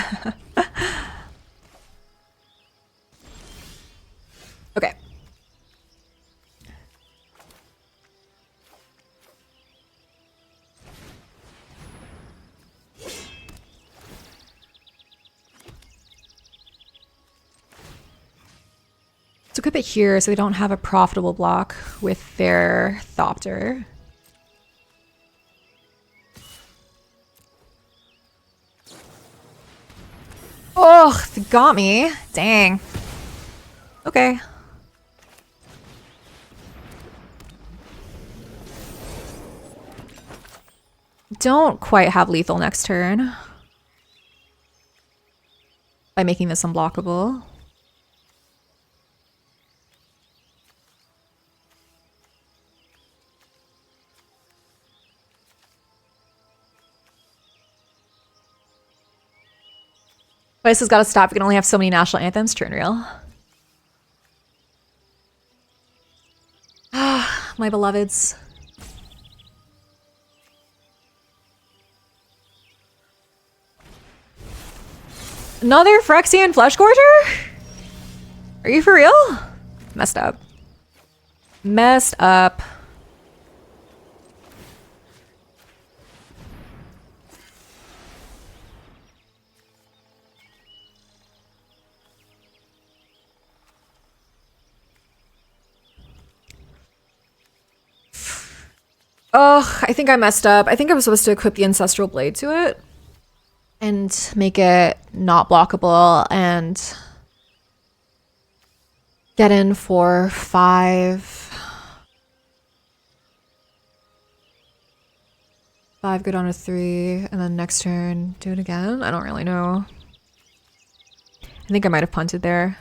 Okay. Let's equip it here so they don't have a profitable block with their Thopter. Oh, they got me. Dang. Okay. Don't quite have lethal next turn by making this unblockable. But this has got to stop. We can only have so many national anthems. Turn real. Ah, my beloveds. Another Phyrexian Flesh Gorger? Are you for real? Messed up. Messed up. Ugh, I think I messed up. I think I was supposed to equip the Ancestral Blade to it and make it not blockable and get in for 5. 5, go down to 3, and then next turn do it again. I don't really know. I think I might have punted there.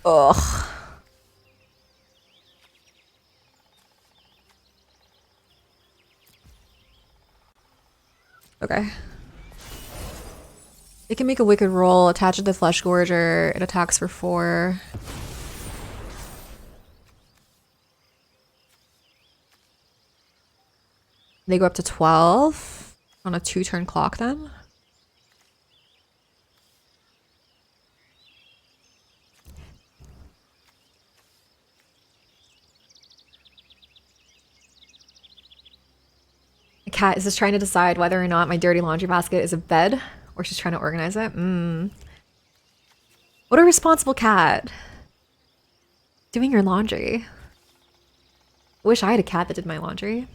Ugh. Okay. It can make a wicked roll, attach it to the Flesh Gorger, it attacks for 4. They go up to 12 on a 2-turn clock then. cat is just trying to decide whether or not my dirty laundry basket is a bed or she's trying to organize it. What a responsible cat. Doing your laundry. Wish I had a cat that did my laundry.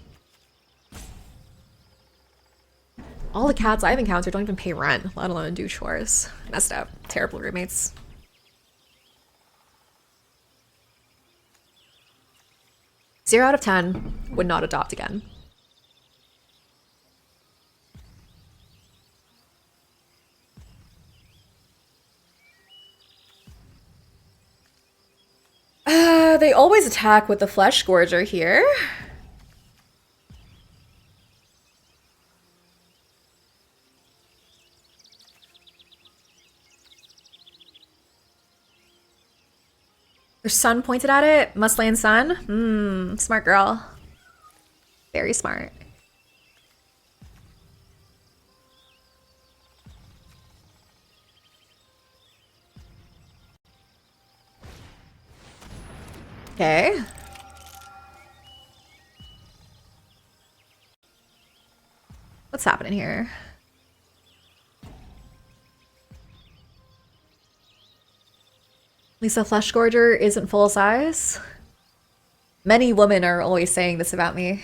All the cats I've encountered don't even pay rent, let alone do chores. Messed up. Terrible roommates. Zero out of 10. Would not adopt again. They always attack with the Flesh Gorger here. Their sun pointed at it. Must land sun. Smart girl. Very smart. Okay. What's happening here? Lisa Flesh Gorger isn't full size. Many women are always saying this about me.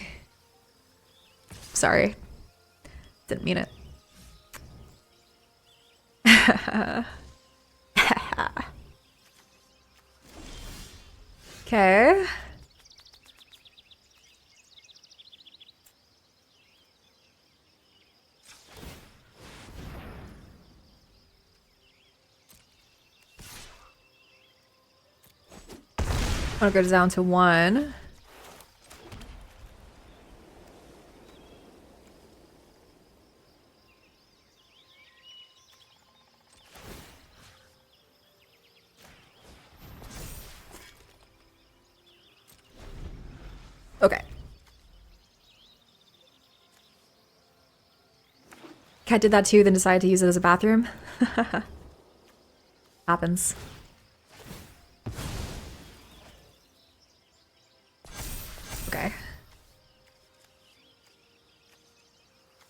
Sorry. Didn't mean it. Okay. I'm gonna go down to 1. Okay. Cat did that too, then decided to use it as a bathroom. Happens. Okay.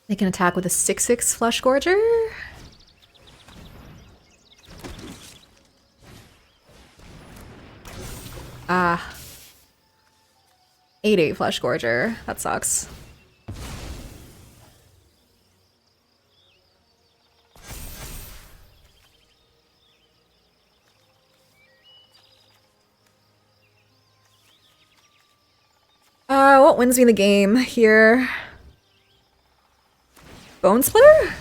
They can attack with a 6/6 Flesh Gorger. Ah. 8/8 Flesh Gorger. That sucks. What wins me the game here? Bone Splitter?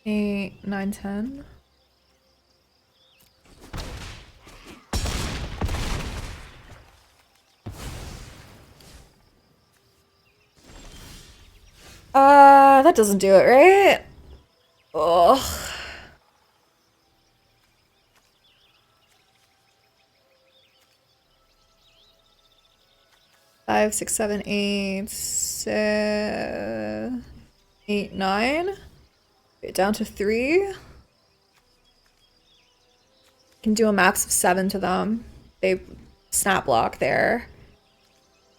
Eight, 9, 10. That doesn't do it, right? Ugh. Five, 6, 7, 8, 8, 9. Down to 3. Can do a max of 7 to them. They snap block there.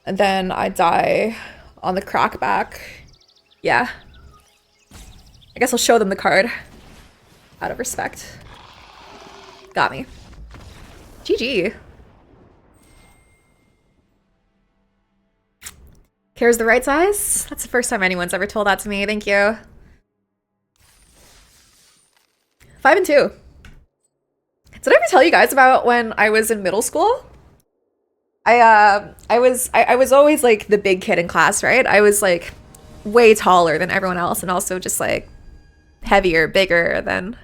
And then I die on the crackback. Yeah. I guess I'll show them the card. Out of respect. Got me. GG. Care's the right size? That's the first time anyone's ever told that to me. Thank you. 5 and 2. Did I ever tell you guys about when I was in middle school? I was always like the big kid in class, right? I was like way taller than everyone else and also just like heavier, bigger than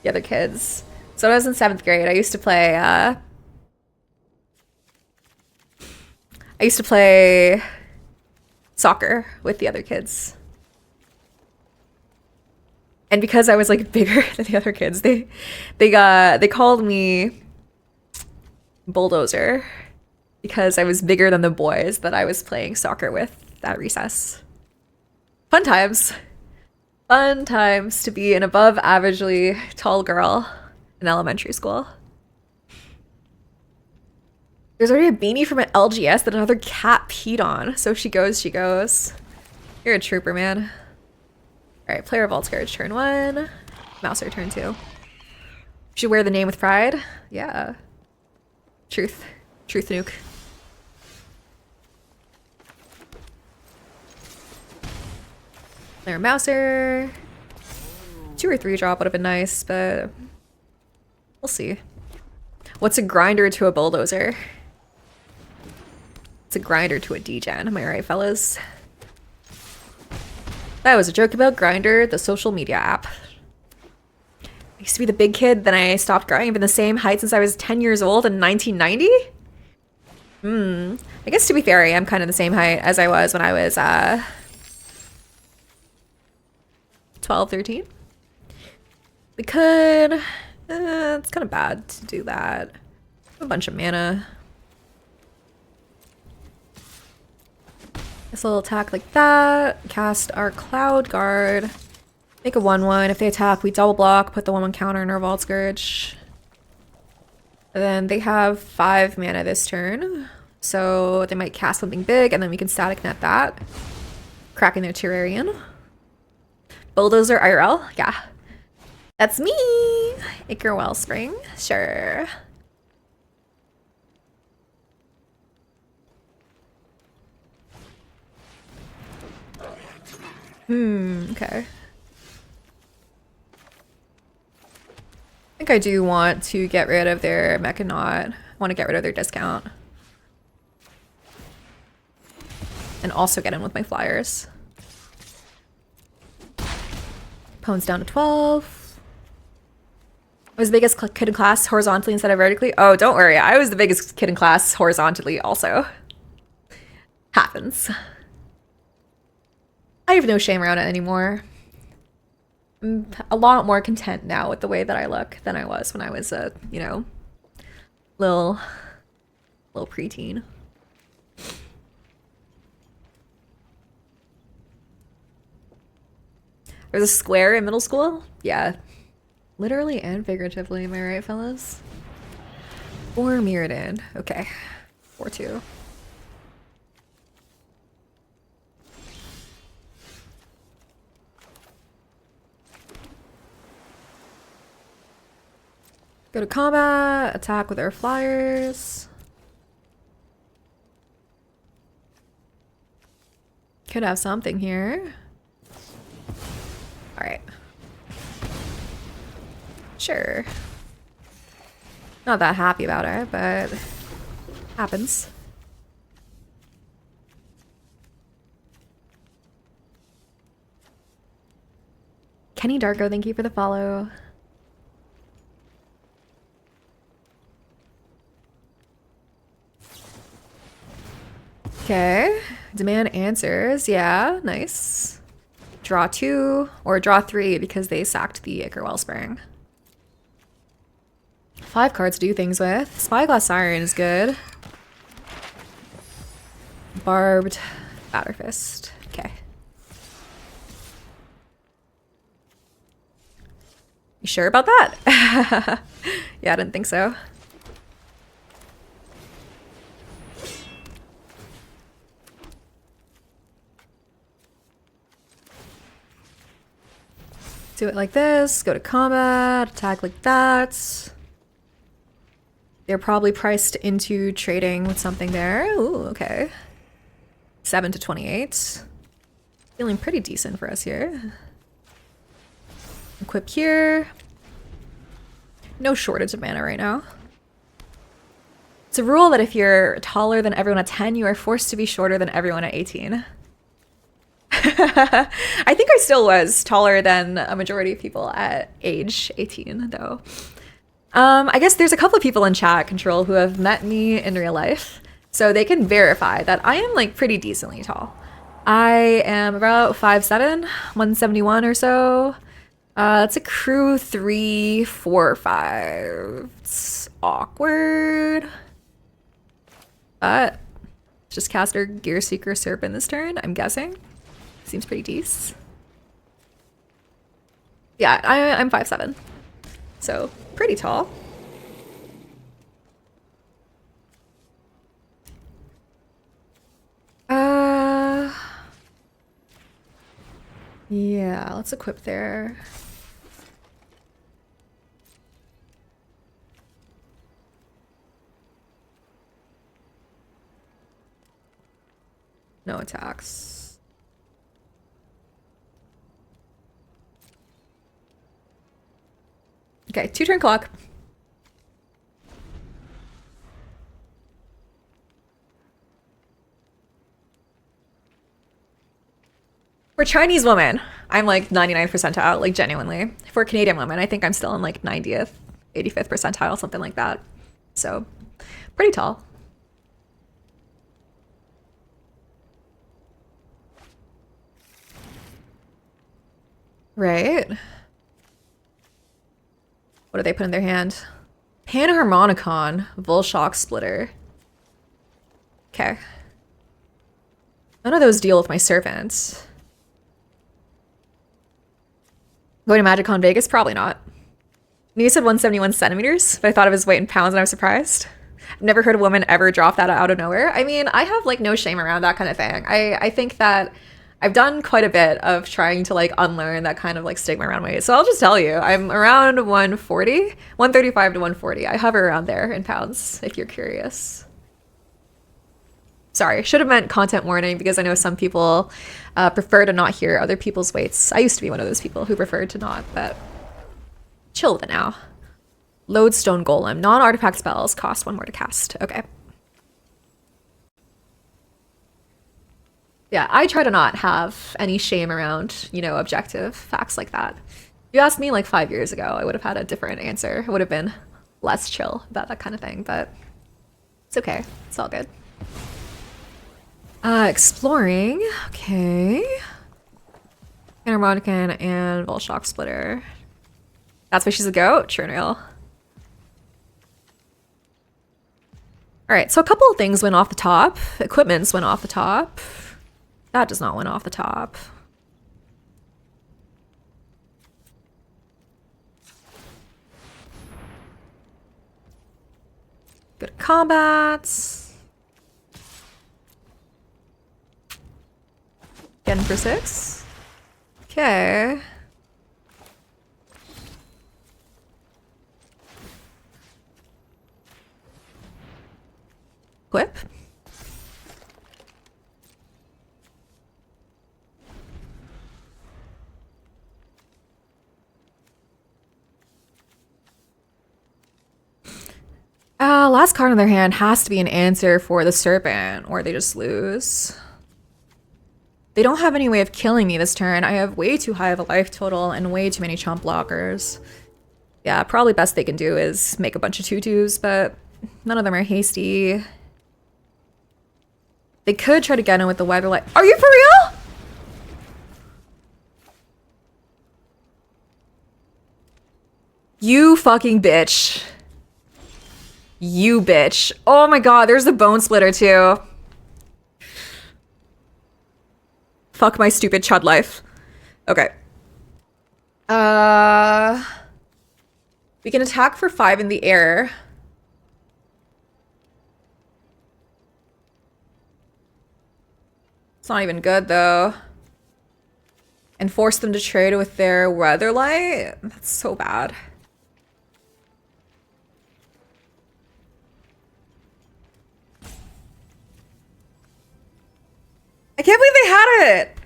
the other kids. So when I was in 7th grade, I used to play I used to play soccer with the other kids. And because I was like bigger than the other kids, they called me Bulldozer because I was bigger than the boys that I was playing soccer with at recess. Fun times. Fun times to be an above averagely tall girl in elementary school. There's already a beanie from an LGS that another cat peed on. So if she goes, she goes. You're a trooper, man. All right, player Vault Scourge, turn 1. Mouser, turn 2. Should wear the name with pride. Yeah. Truth. Truth nuke. Player Mouser. 2 or 3 drop would have been nice, but we'll see. What's a grinder to a bulldozer? It's a grinder to a degen. Am I right, fellas? That was a joke about Grindr, the social media app. I used to be the big kid, then I stopped growing. I've been the same height since I was 10 years old in 1990? I guess to be fair, I am kind of the same height as I was when I was 12, 13. We could... it's kind of bad to do that. A bunch of mana. This little attack like that. Cast our Cloud Guard. Make a 1/1. If they attack, we double block, put the 1/1 counter in our Vault Scourge. And then they have 5 mana this turn. So they might cast something big, and then we can static net that. Cracking their Terrarian. Bulldozer IRL. Yeah. That's me! Ichor Wellspring. Sure. Okay. I think I do want to get rid of their Mechanaut. I want to get rid of their discount. And also get in with my flyers. Opponent's down to 12. I was the biggest kid in class horizontally instead of vertically. Oh, don't worry. I was the biggest kid in class horizontally also. Happens. I have no shame around it anymore. I'm a lot more content now with the way that I look than I was when I was a, you know, little preteen. There was a square in middle school? Yeah. Literally and figuratively, am I right, fellas? Or Mirrodin. Okay. 4-2. Go to combat, attack with our flyers. Could have something here. All right. Sure. Not that happy about it, but happens. Kenny Darko, thank you for the follow. Okay, demand answers. Yeah, nice. Draw 2 or draw 3 because they sacked the Ichor Wellspring. 5 cards to do things with. Spyglass Siren is good. Barbed Batterfist. Okay. You sure about that? Yeah, I didn't think so. Do it like this, go to combat, attack like that. They're probably priced into trading with something there. Ooh, okay. 7 to 28. Feeling pretty decent for us here. Equip here. No shortage of mana right now. It's a rule that if you're taller than everyone at 10, you are forced to be shorter than everyone at 18. I think I still was taller than a majority of people at age 18, though. I guess there's a couple of people in chat, Control, who have met me in real life. So they can verify that I am like pretty decently tall. I am about 5'7", 171 or so. It's a crew 3, 4, 5. It's awkward. But just cast our Gear Seeker Serpent this turn, I'm guessing. Seems pretty decent. Yeah, I'm 5'7". So pretty tall. Yeah, let's equip there. No attacks. Okay, 2-turn clock. For Chinese women, I'm like 99th percentile, like genuinely. For Canadian women, I think I'm still in like 90th, 85th percentile, something like that. So, pretty tall. Right? What do they put in their hand? Panharmonicon, Volshock Splitter. Okay. None of those deal with my servant. Going to MagicCon Vegas? Probably not. You said 171 centimeters, but I thought of his weight in pounds and I was surprised. I've never heard a woman ever drop that out of nowhere. I mean, I have like no shame around that kind of thing. I think that I've done quite a bit of trying to like unlearn that kind of like stigma around weight. So I'll just tell you, I'm around 140, 135 to 140. I hover around there in pounds, if you're curious. Sorry, should have meant content warning because I know some people prefer to not hear other people's weights. I used to be one of those people who preferred to not, but chill with it now. Lodestone Golem. Non-artifact spells cost 1 more to cast. Okay. Yeah, I try to not have any shame around, you know, objective facts like that. If you asked me like 5 years ago, I would have had a different answer. I would have been less chill about that kind of thing, but it's okay. It's all good. Exploring. Okay. Panharmonicon and Volshock Splitter. That's why she's a goat? Churnil. Alright, so a couple of things went off the top. Equipments went off the top. That does not went off the top. Good combats. Getting for 6. Okay. Equip. Last card in their hand has to be an answer for the Serpent, or they just lose. They don't have any way of killing me this turn. I have way too high of a life total and way too many chump blockers. Yeah, probably best they can do is make a bunch of tutus, but none of them are hasty. They could try to get in with the Weatherlight. Are you for real? You fucking bitch. You bitch. Oh my god, there's the Bone Splitter too. Fuck my stupid chud life. Okay. We can attack for 5 in the air. It's not even good though. And force them to trade with their Weatherlight? That's so bad. I can't believe they had it!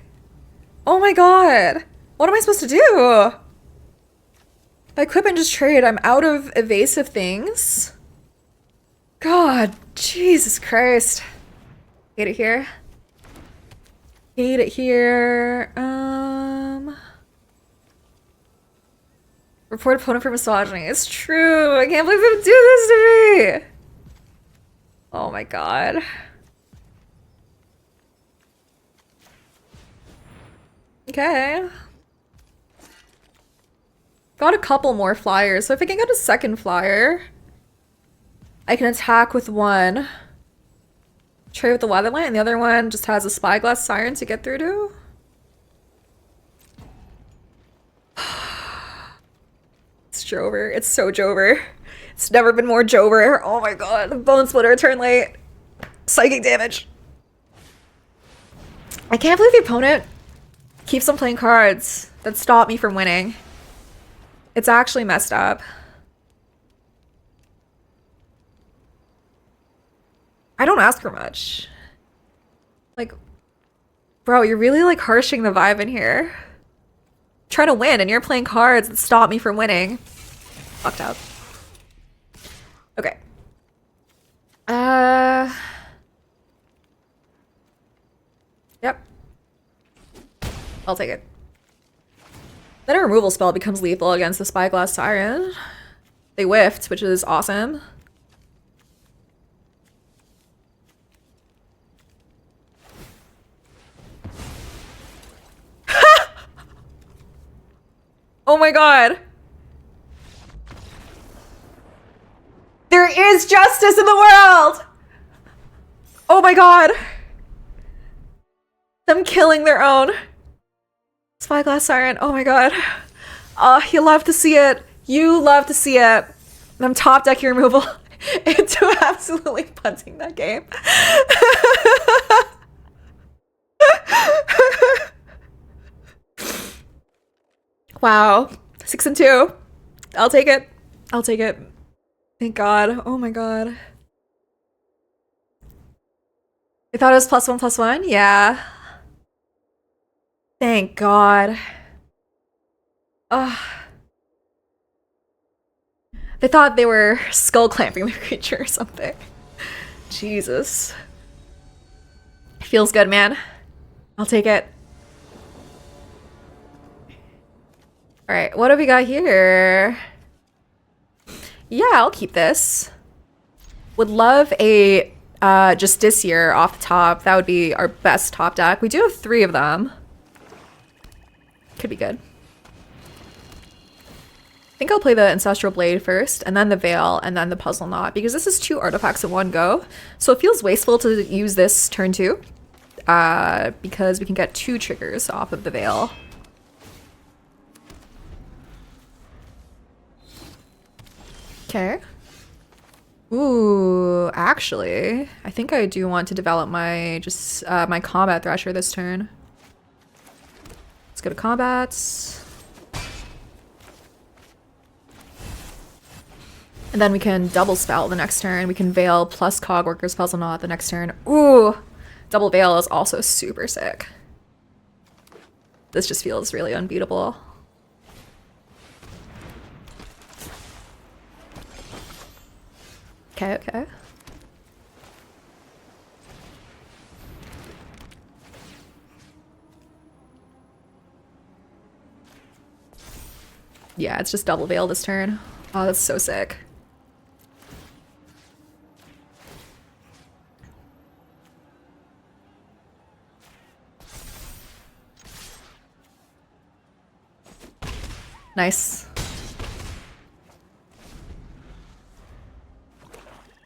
Oh my god. What am I supposed to do? If I equip and just trade, I'm out of evasive things. God, Jesus Christ. Hate it here. Hate it here. Report opponent for misogyny. It's true. I can't believe they would do this to me. Oh my god. Okay. Got a couple more flyers, so if I can get a second flyer, I can attack with one. Trade with the Weatherlight, and the other one just has a Spyglass Siren to get through to. It's Jover. It's so Jover. It's never been more Jover. Oh my god. Bone Splitter, turn late. Psychic damage. I can't believe the opponent keeps on playing cards that stop me from winning. It's actually messed up. I don't ask for much. Like, bro, you're really like harshing the vibe in here. I'm trying to win and you're playing cards that stop me from winning. Fucked up. Okay. Yep. I'll take it. Then a removal spell becomes lethal against the Spyglass Siren. They whiffed, which is awesome. Oh my god. There is justice in the world! Oh my god. Them killing their own. Spyglass Siren, oh my god. You love to see it. You love to see it. Them top deck your removal into absolutely punting that game. Wow. 6 and 2. I'll take it. I'll take it. Thank god. Oh my god. I thought it was +1/+1? Yeah. Thank god. Ugh. They thought they were skull clamping the creature or something. Jesus. Feels good, man. I'll take it. Alright, what have we got here? Yeah, I'll keep this. Would love a Justiciar off the top. That would be our best top deck. We do have 3 of them. Could be good. I think I'll play the Ancestral Blade first, and then the Veil, and then the Puzzle Knot, because this is 2 artifacts in one go. So it feels wasteful to use this turn 2, because we can get 2 triggers off of the Veil. Okay. Ooh, actually, I think I do want to develop my my Combat Thresher this turn. Let's go to combats. And then we can double spell the next turn. We can Veil plus Cogworker's Puzzle Knot the next turn. Ooh, double Veil is also super sick. This just feels really unbeatable. Okay, okay. Yeah, it's just double Veil this turn. Oh, that's so sick. Nice.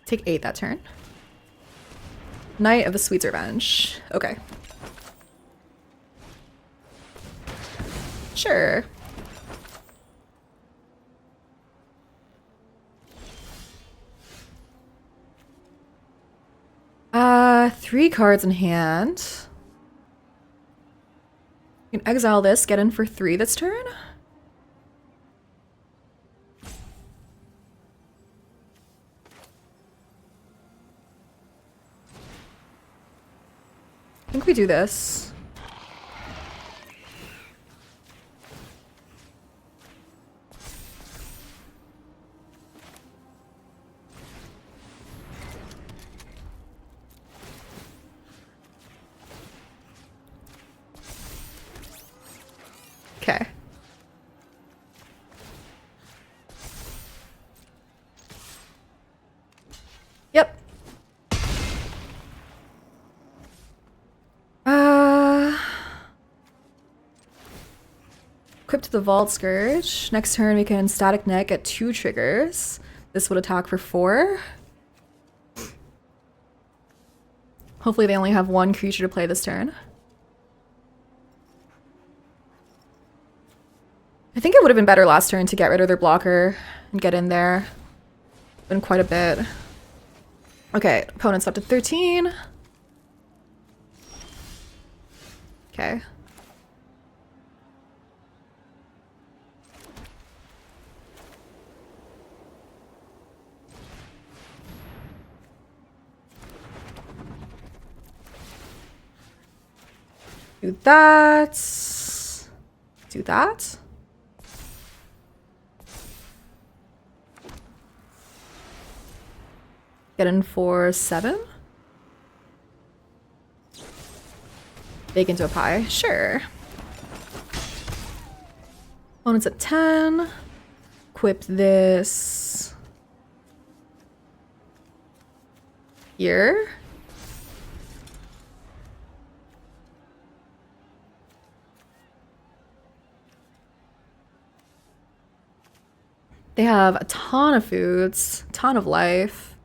Take 8 that turn. Knight of the Sweet's Revenge. Okay. Sure. Three cards in hand. You can exile this, get in for 3 this turn. I think we do this. Okay. Yep. the Vault Scourge. Next turn we can Static Neck, get 2 triggers. This would attack for 4. Hopefully they only have 1 creature to play this turn. I think it would have been better last turn to get rid of their blocker and get in there. Been quite a bit. Okay, opponent's up to 13. Okay. Do that. Do that. Get in for 7. Bake into a pie. Sure. Opponent's at 10. Equip this here. They have a ton of foods, ton of life.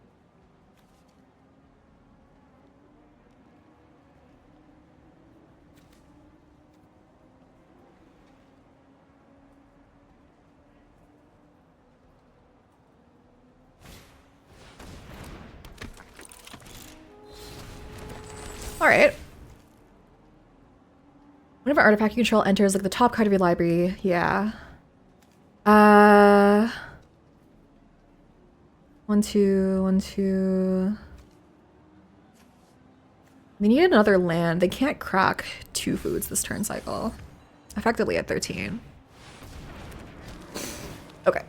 All right. Whenever artifact you control enters like the top card of your library, yeah. 1, 2, 1, 2. They need another land. They can't crack 2 foods this turn cycle. Effectively at 13. Okay.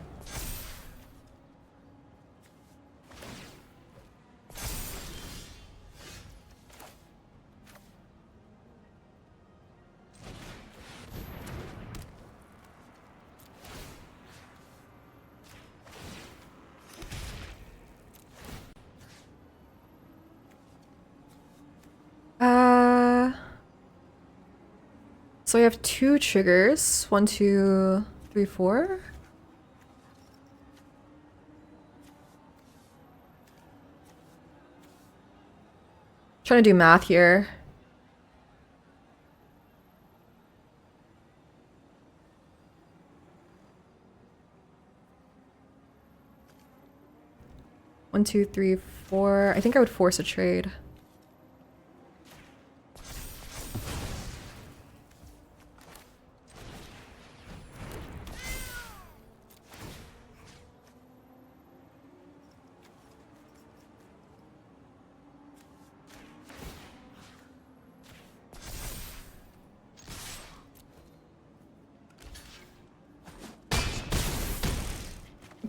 So we have 2 triggers. 1, 2, 3, 4. Trying to do math here. One, 2, 3, 4. I think I would force a trade.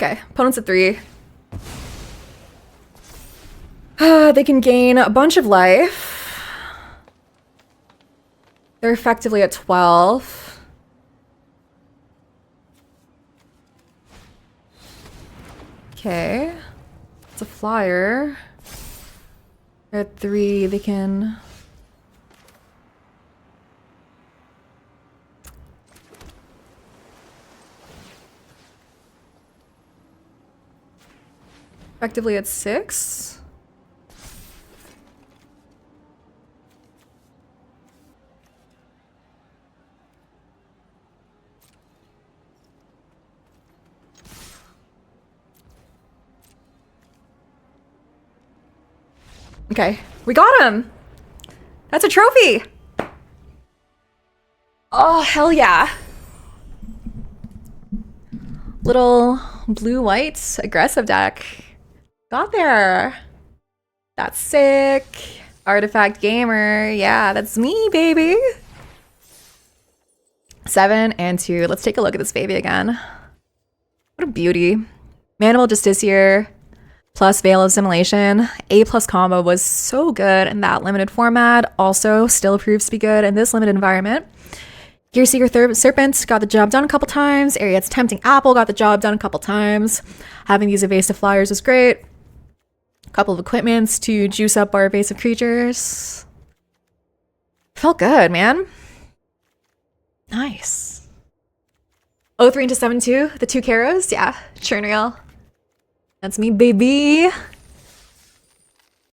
Okay, opponent's at 3. They can gain a bunch of life. They're effectively at 12. Okay. It's a flyer. They're at 3. They can... effectively at 6. Okay, we got him! That's a trophy! Oh, hell yeah. Little blue-white aggressive deck. Got there. That's sick. Artifact Gamer. Yeah, that's me, baby. 7 and 2. Let's take a look at this baby again. What a beauty. Manimal Justiciar plus Veil of Assimilation. A+ combo was so good in that limited format. Also, still proves to be good in this limited environment. Gearseeker Serpent got the job done a couple times. Ariad's Tempting Apple got the job done a couple times. Having these evasive flyers was great. A couple of equipments to juice up our evasive creatures. Felt good, man. Nice. 03 into 7-2, the 2 Karos, yeah. Churn reel. That's me, baby.